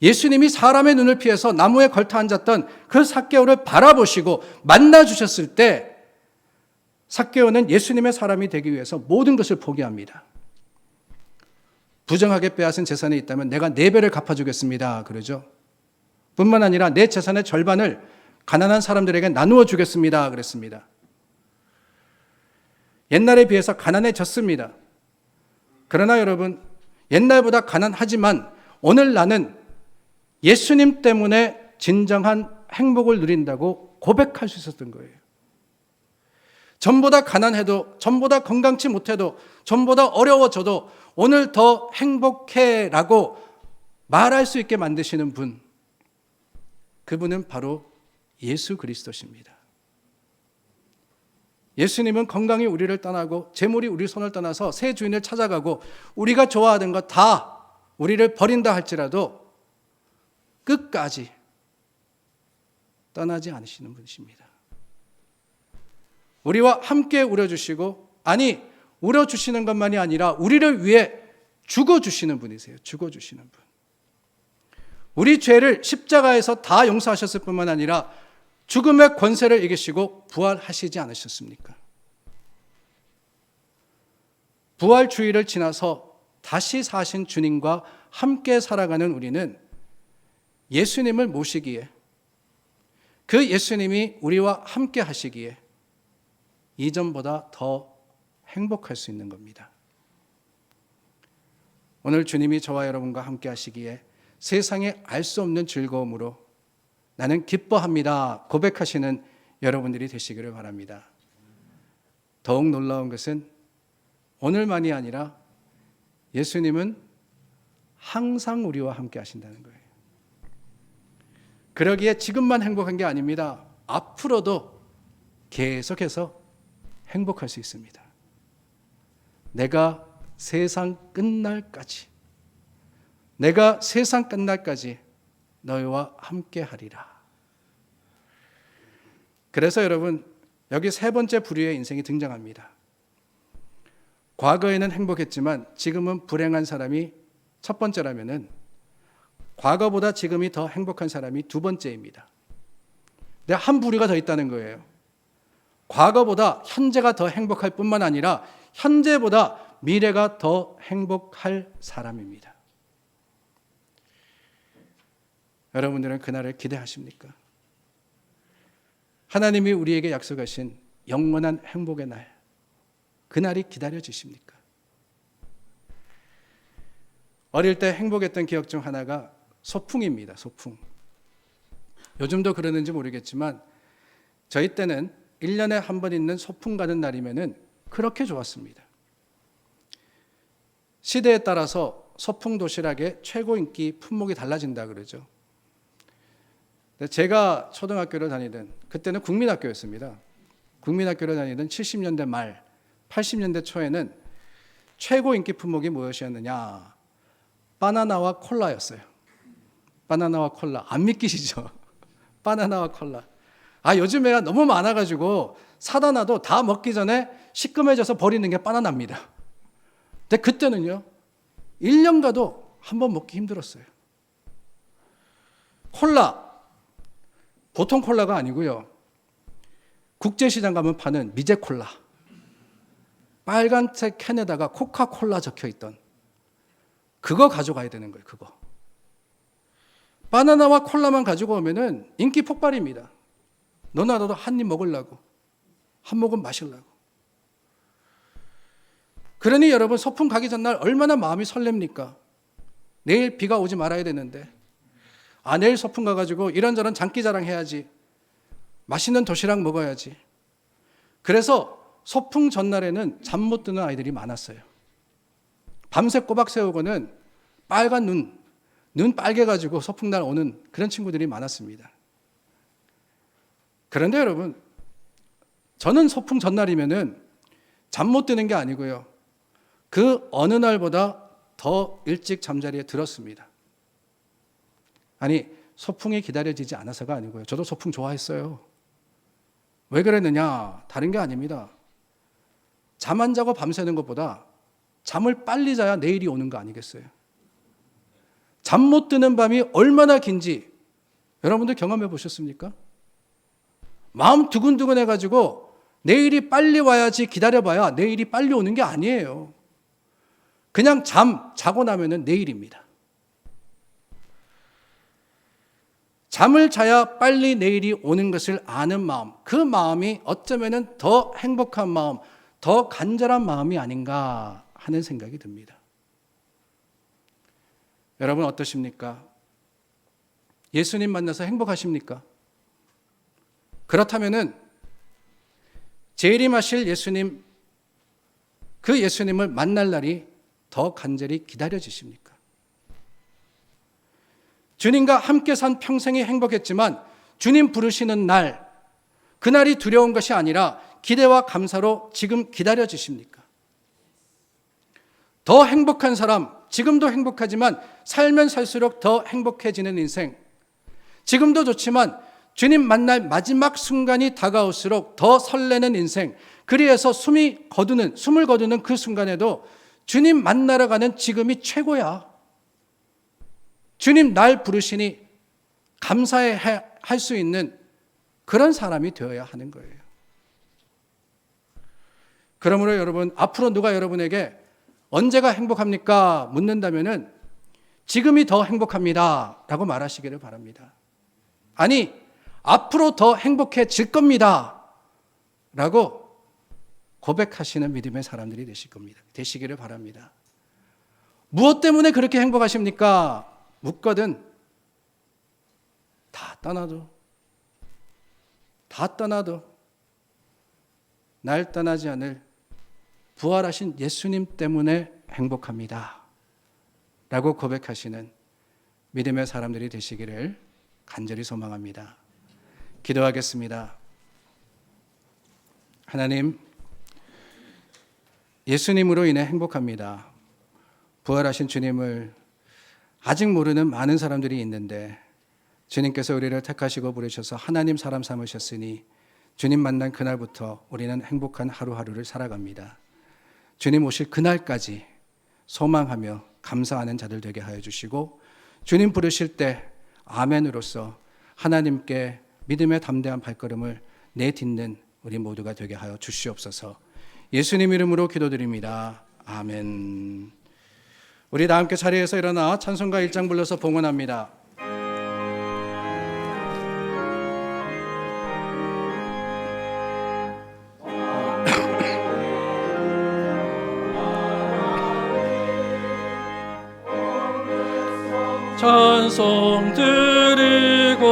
예수님이 사람의 눈을 피해서 나무에 걸터 앉았던 그 삭개오를 바라보시고 만나주셨을 때 삭개오는 예수님의 사람이 되기 위해서 모든 것을 포기합니다. 부정하게 빼앗은 재산이 있다면 내가 4배를 갚아주겠습니다. 그러죠. 뿐만 아니라 내 재산의 절반을 가난한 사람들에게 나누어 주겠습니다. 그랬습니다. 옛날에 비해서 가난해졌습니다. 그러나 여러분, 옛날보다 가난하지만 오늘 나는 예수님 때문에 진정한 행복을 누린다고 고백할 수 있었던 거예요. 전보다 가난해도, 전보다 건강치 못해도, 전보다 어려워져도 오늘 더 행복해라고 말할 수 있게 만드시는 분, 그분은 바로 예수 그리스도십니다. 예수님은 건강이 우리를 떠나고 재물이 우리 손을 떠나서 새 주인을 찾아가고 우리가 좋아하던 것 다 우리를 버린다 할지라도 끝까지 떠나지 않으시는 분이십니다. 우리와 함께 울어주시고, 아니 울어주시는 것만이 아니라 우리를 위해 죽어주시는 분이세요. 죽어주시는 분. 우리 죄를 십자가에서 다 용서하셨을 뿐만 아니라 죽음의 권세를 이기시고 부활하시지 않으셨습니까? 부활주의를 지나서 다시 사신 주님과 함께 살아가는 우리는 예수님을 모시기에, 그 예수님이 우리와 함께 하시기에 이전보다 더 행복할 수 있는 겁니다. 오늘 주님이 저와 여러분과 함께 하시기에 세상에 알 수 없는 즐거움으로 나는 기뻐합니다 고백하시는 여러분들이 되시기를 바랍니다. 더욱 놀라운 것은 오늘만이 아니라 예수님은 항상 우리와 함께 하신다는 거예요. 그러기에 지금만 행복한 게 아닙니다. 앞으로도 계속해서 행복할 수 있습니다. 내가 세상 끝날까지 너희와 함께 하리라. 그래서 여러분, 여기 세 번째 부류의 인생이 등장합니다. 과거에는 행복했지만 지금은 불행한 사람이 첫 번째라면은 과거보다 지금이 더 행복한 사람이 두 번째입니다. 근데 한 부류가 더 있다는 거예요. 과거보다 현재가 더 행복할 뿐만 아니라 현재보다 미래가 더 행복할 사람입니다. 여러분들은 그날을 기대하십니까? 하나님이 우리에게 약속하신 영원한 행복의 날, 그날이 기다려지십니까? 어릴 때 행복했던 기억 중 하나가 소풍입니다. 소풍. 요즘도 그러는지 모르겠지만 저희 때는 1년에 한 번 있는 소풍 가는 날이면은 그렇게 좋았습니다. 시대에 따라서 소풍 도시락의 최고 인기 품목이 달라진다 그러죠. 제가 초등학교를 다니던, 그때는 국민학교였습니다. 국민학교를 다니던 70년대 말, 80년대 초에는 최고 인기 품목이 무엇이었느냐? 바나나와 콜라였어요. 바나나와 콜라. 안 믿기시죠? 바나나와 콜라. 요즘 애가 너무 많아가지고 사다 놔도 다 먹기 전에 시큼해져서 버리는 게 바나나입니다. 근데 그때는요, 1년 가도 한 번 먹기 힘들었어요. 콜라. 보통 콜라가 아니고요. 국제시장 가면 파는 미제 콜라. 빨간색 캔에다가 코카콜라 적혀있던 그거 가져가야 되는 거예요. 그거. 바나나와 콜라만 가지고 오면은 인기 폭발입니다. 너나 나도 한 입 먹으려고. 한 모금 마시려고. 그러니 여러분, 소풍 가기 전날 얼마나 마음이 설렙니까? 내일 비가 오지 말아야 되는데, 내일 소풍 가가지고 이런저런 장기자랑 해야지, 맛있는 도시락 먹어야지. 그래서 소풍 전날에는 잠 못 드는 아이들이 많았어요. 밤새 꼬박 세우고는 빨간 눈 빨개가지고 소풍날 오는 그런 친구들이 많았습니다. 그런데 여러분, 저는 소풍 전날이면은 잠 못 드는 게 아니고요, 그 어느 날보다 더 일찍 잠자리에 들었습니다. 아니, 소풍이 기다려지지 않아서가 아니고요, 저도 소풍 좋아했어요. 왜 그랬느냐? 다른 게 아닙니다. 잠 안 자고 밤새는 것보다 잠을 빨리 자야 내일이 오는 거 아니겠어요? 잠 못 드는 밤이 얼마나 긴지 여러분들 경험해 보셨습니까? 마음 두근두근 해가지고 내일이 빨리 와야지 기다려봐야 내일이 빨리 오는 게 아니에요. 그냥 자고 나면은 내일입니다. 잠을 자야 빨리 내일이 오는 것을 아는 마음, 그 마음이 어쩌면은 더 행복한 마음, 더 간절한 마음이 아닌가 하는 생각이 듭니다. 여러분 어떠십니까? 예수님 만나서 행복하십니까? 그렇다면은 재림하실 예수님, 그 예수님을 만날 날이 더 간절히 기다려지십니까? 주님과 함께 산 평생이 행복했지만 주님 부르시는 날, 그날이 두려운 것이 아니라 기대와 감사로 지금 기다려지십니까? 더 행복한 사람, 지금도 행복하지만 살면 살수록 더 행복해지는 인생, 지금도 좋지만 주님 만날 마지막 순간이 다가올수록 더 설레는 인생, 그리해서 숨을 거두는 그 순간에도 주님 만나러 가는 지금이 최고야. 주님 날 부르시니 감사해 할 수 있는 그런 사람이 되어야 하는 거예요. 그러므로 여러분, 앞으로 누가 여러분에게 언제가 행복합니까? 묻는다면은 지금이 더 행복합니다 라고 말하시기를 바랍니다. 아니, 앞으로 더 행복해질 겁니다 라고 고백하시는 믿음의 사람들이 되시기를 바랍니다. 무엇 때문에 그렇게 행복하십니까? 묻거든 다 떠나도 날 떠나지 않을 부활하신 예수님 때문에 행복합니다 라고 고백하시는 믿음의 사람들이 되시기를 간절히 소망합니다. 기도하겠습니다. 하나님, 예수님으로 인해 행복합니다. 부활하신 주님을 아직 모르는 많은 사람들이 있는데 주님께서 우리를 택하시고 부르셔서 하나님 사람 삼으셨으니 주님 만난 그날부터 우리는 행복한 하루하루를 살아갑니다. 주님 오실 그날까지 소망하며 감사하는 자들 되게 하여 주시고, 주님 부르실 때 아멘으로서 하나님께 믿음의 담대한 발걸음을 내딛는 우리 모두가 되게 하여 주시옵소서. 예수님 이름으로 기도드립니다. 아멘. 우리 다 함께 자리에서 일어나 찬송가 1장 불러서 봉헌합니다. 찬송 드리고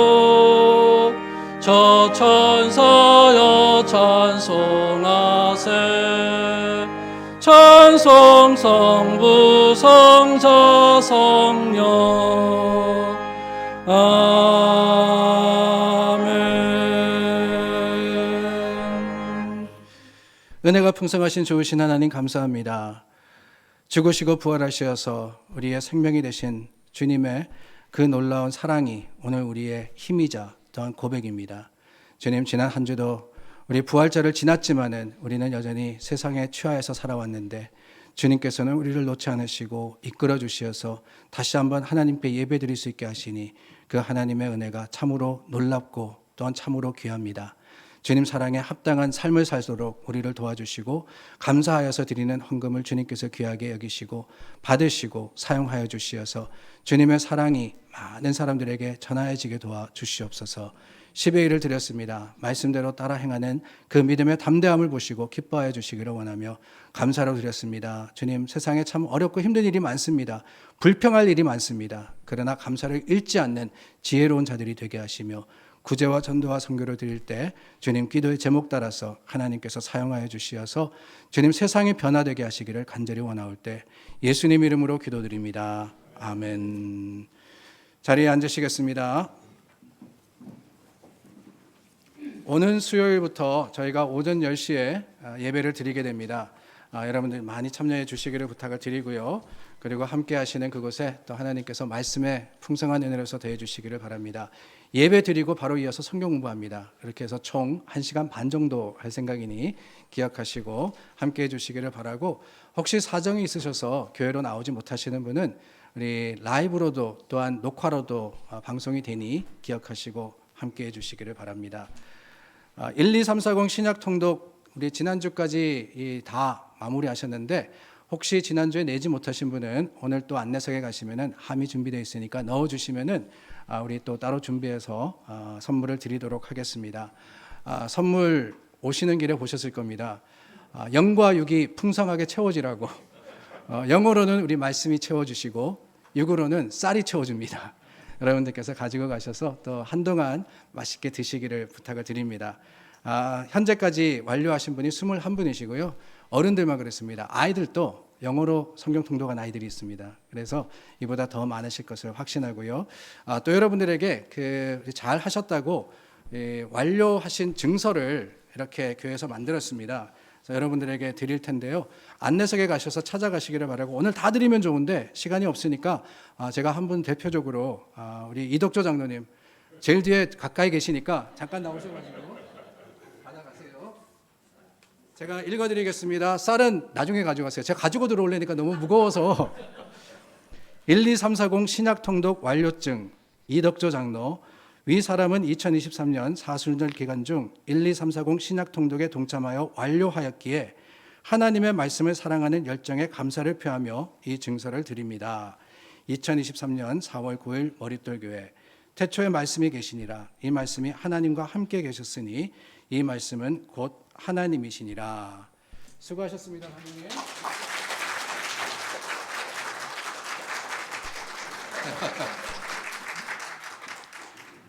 저 천사여 찬송하세. 찬송 성부 성자 성령 아멘. 은혜가 풍성하신 좋으신 하나님 감사합니다. 죽으시고 부활하셔서 우리의 생명이 되신 주님의 그 놀라운 사랑이 오늘 우리의 힘이자 또한 고백입니다. 주님, 지난 한 주도 우리 부활절을 지났지만은 우리는 여전히 세상에 취하여서 살아왔는데 주님께서는 우리를 놓지 않으시고 이끌어 주시어서 다시 한번 하나님께 예배드릴 수 있게 하시니 그 하나님의 은혜가 참으로 놀랍고 또한 참으로 귀합니다. 주님 사랑에 합당한 삶을 살도록 우리를 도와주시고 감사하여서 드리는 헌금을 주님께서 귀하게 여기시고 받으시고 사용하여 주시어서 주님의 사랑이 많은 사람들에게 전하여지게 도와주시옵소서. 10의 1을 드렸습니다. 말씀대로 따라 행하는 그 믿음의 담대함을 보시고 기뻐하여 주시기를 원하며 감사로 드렸습니다. 주님, 세상에 참 어렵고 힘든 일이 많습니다. 불평할 일이 많습니다. 그러나 감사를 잃지 않는 지혜로운 자들이 되게 하시며 구제와 전도와 선교를 드릴 때 주님 기도의 제목 따라서 하나님께서 사용하여 주시어서 주님 세상이 변화되게 하시기를 간절히 원하올 때 예수님 이름으로 기도드립니다. 아멘. 자리에 앉으시겠습니다. 오는 수요일부터 저희가 오전 10시에 예배를 드리게 됩니다. 여러분들 많이 참여해 주시기를 부탁을 드리고요. 그리고 함께 하시는 그곳에 또 하나님께서 말씀에 풍성한 은혜로서 더해 주시기를 바랍니다. 예배 드리고 바로 이어서 성경 공부합니다. 이렇게 해서 총 1시간 반 정도 할 생각이니 기억하시고 함께 해 주시기를 바라고, 혹시 사정이 있으셔서 교회로 나오지 못하시는 분은 우리 라이브로도 또한 녹화로도 방송이 되니 기억하시고 함께 해 주시기를 바랍니다. 12340 신약 통독 우리 지난주까지 다 마무리하셨는데 혹시 지난주에 내지 못하신 분은 오늘 또 안내석에 가시면은 함이 준비되어 있으니까 넣어주시면은 우리 또 따로 준비해서 선물을 드리도록 하겠습니다. 선물 오시는 길에 보셨을 겁니다. 영과 육이 풍성하게 채워지라고. 영어로는 우리 말씀이 채워주시고 육으로는 쌀이 채워줍니다. 여러분들께서 가지고 가셔서 또 한동안 맛있게 드시기를 부탁을 드립니다. 현재까지 완료하신 분이 21분이시고요. 어른들만 그랬습니다. 아이들도 영어로 성경 통독한 아이들이 있습니다. 그래서 이보다 더 많으실 것을 확신하고요. 또 여러분들에게 잘 하셨다고 완료하신 증서를 이렇게 교회에서 만들었습니다. 그래서 여러분들에게 드릴 텐데요. 안내석에 가셔서 찾아가시기를 바라고, 오늘 다 드리면 좋은데 시간이 없으니까 제가 한 분 대표적으로 우리 이덕조 장로님 제일 뒤에 가까이 계시니까 잠깐 나오셔가지고 받아가세요. 제가 읽어드리겠습니다. 쌀은 나중에 가져가세요. 제가 가지고 들어오려니까 너무 무거워서. 12340 신약통독 완료증 이덕조 장로. 위 사람은 2023년 사순절 기간 중 12340 신약통독에 동참하여 완료하였기에 하나님의 말씀을 사랑하는 열정에 감사를 표하며 이 증서를 드립니다. 2023년 4월 9일 머릿돌교회. 태초에 말씀이 계시니라. 이 말씀이 하나님과 함께 계셨으니 이 말씀은 곧 하나님이시니라. 수고하셨습니다, 하나님.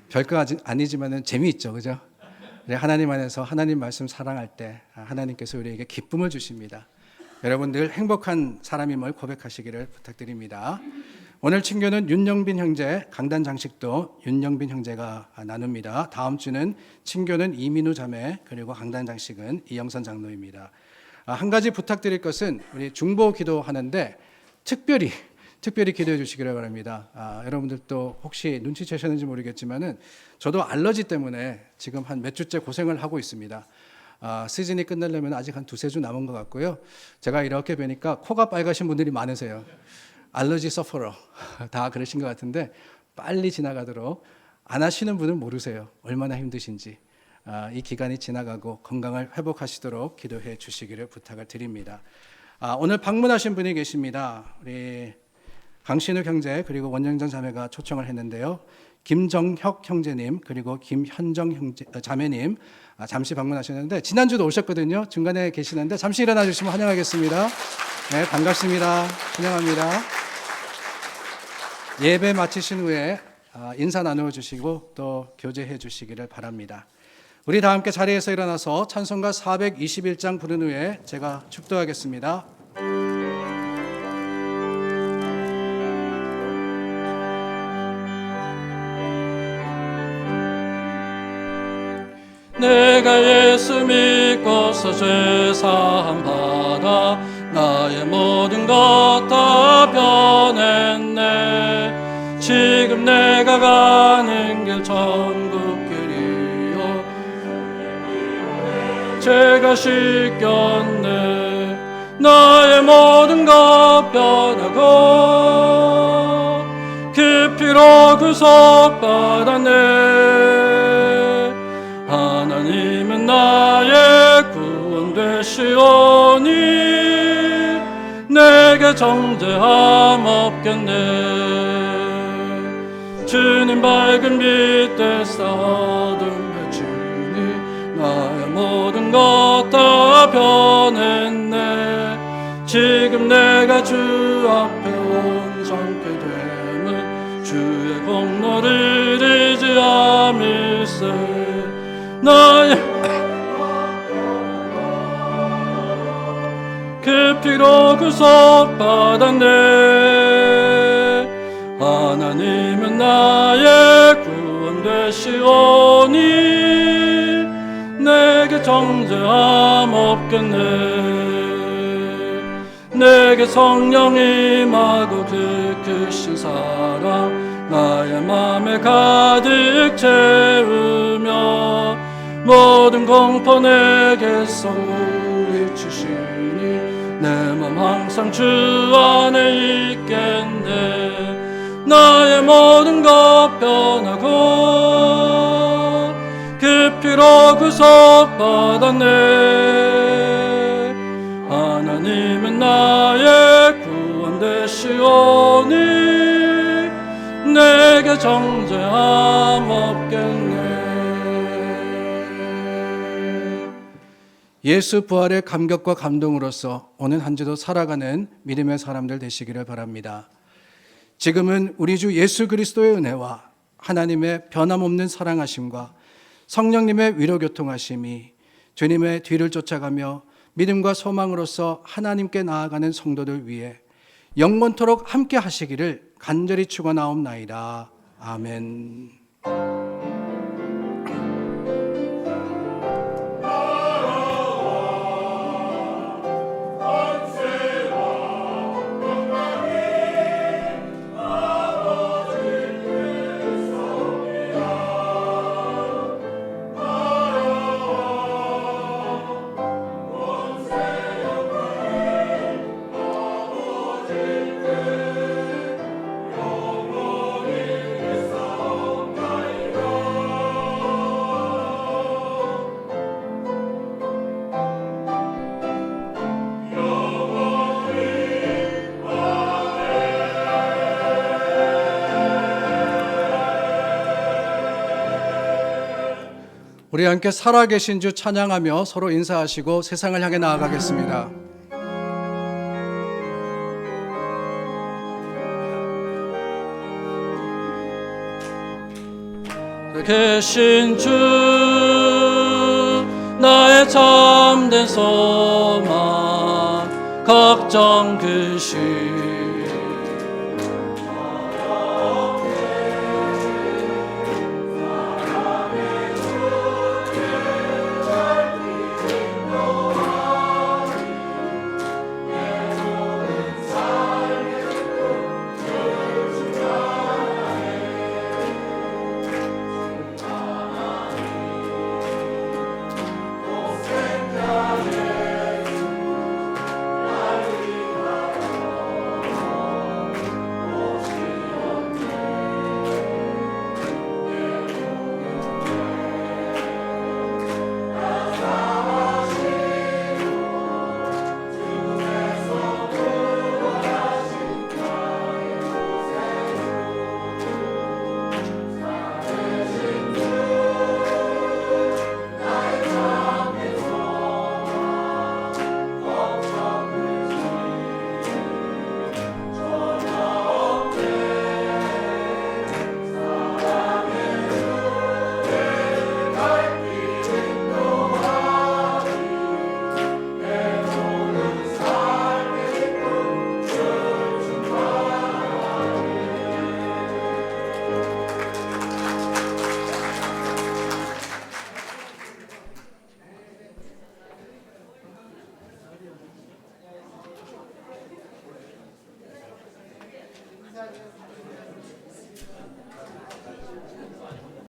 별거 아니지만은 재미있죠, 그죠? 하나님 안에서 하나님 말씀 사랑할 때 하나님께서 우리에게 기쁨을 주십니다. 여러분들 행복한 사람임을 고백하시기를 부탁드립니다. 오늘 친교는 윤영빈 형제, 강단 장식도 윤영빈 형제가 나눕니다. 다음 주는 친교는 이민우 자매, 그리고 강단 장식은 이영선 장로입니다. 한 가지 부탁드릴 것은 우리 중보 기도하는데 특별히 기도해 주시기를 바랍니다. 여러분들도 혹시 눈치채셨는지 모르겠지만은 저도 알러지 때문에 지금 한 몇 주째 고생을 하고 있습니다. 시즌이 끝나려면 아직 한 2-3주 남은 것 같고요. 제가 이렇게 뵈니까 코가 빨가신 분들이 많으세요. 알러지 서퍼러 다 그러신 것 같은데 빨리 지나가도록, 안 하시는 분은 모르세요. 얼마나 힘드신지. 이 기간이 지나가고 건강을 회복하시도록 기도해 주시기를 부탁을 드립니다. 오늘 방문하신 분이 계십니다. 우리 강신우 형제 그리고 원영전 자매가 초청을 했는데요. 김정혁 형제님 그리고 김현정 형제 자매님 잠시 방문하셨는데 지난주도 오셨거든요. 중간에 계시는데 잠시 일어나 주시면 환영하겠습니다. 네, 반갑습니다. 환영합니다. 예배 마치신 후에 인사 나누어 주시고 또 교제해 주시기를 바랍니다. 우리 다 함께 자리에서 일어나서 찬송가 421장 부른 후에 제가 축도하겠습니다. 내가 예수 믿고서 죄사함 받아 나의 모든 것 다 변했네. 지금 내가 가는 길 천국길이요 죄가 씻겼네. 나의 모든 것 변하고 그 피로 구속받았네. 하나님은 나의 구원 되시오니 내게 정죄함 없겠네. 주님 밝은 빛에서 어둠에 주니 나의 모든 것 다 변했네. 지금 내가 주 앞에 온전케 됨을 주의 공로를 잊지 않을세. 나의 그 피로 구속받았네. 하나님은 나의 구원 되시오니 내게 정죄함 없겠네. 내게 성령 임하고 그 크신 사랑 나의 맘에 가득 채우며 모든 공포 내게서 물리치시니 내 맘 항상 주 안에 있겠네. 나의 모든 것 변하고 그 피로 구속받았네. 하나님은 나의 구원 되시오니 내게 정죄함 없겠네. 예수 부활의 감격과 감동으로서 오늘 한 주도 살아가는 믿음의 사람들 되시기를 바랍니다. 지금은 우리 주 예수 그리스도의 은혜와 하나님의 변함없는 사랑하심과 성령님의 위로교통하심이 주님의 뒤를 쫓아가며 믿음과 소망으로서 하나님께 나아가는 성도들 위해 영원토록 함께 하시기를 간절히 축원하옵나이다. 아멘. 우리 함께 살아계신 주 찬양하며 서로 인사하시고 세상을 향해 나아가겠습니다. 계신 주 나의 참된 소망 걱정 그시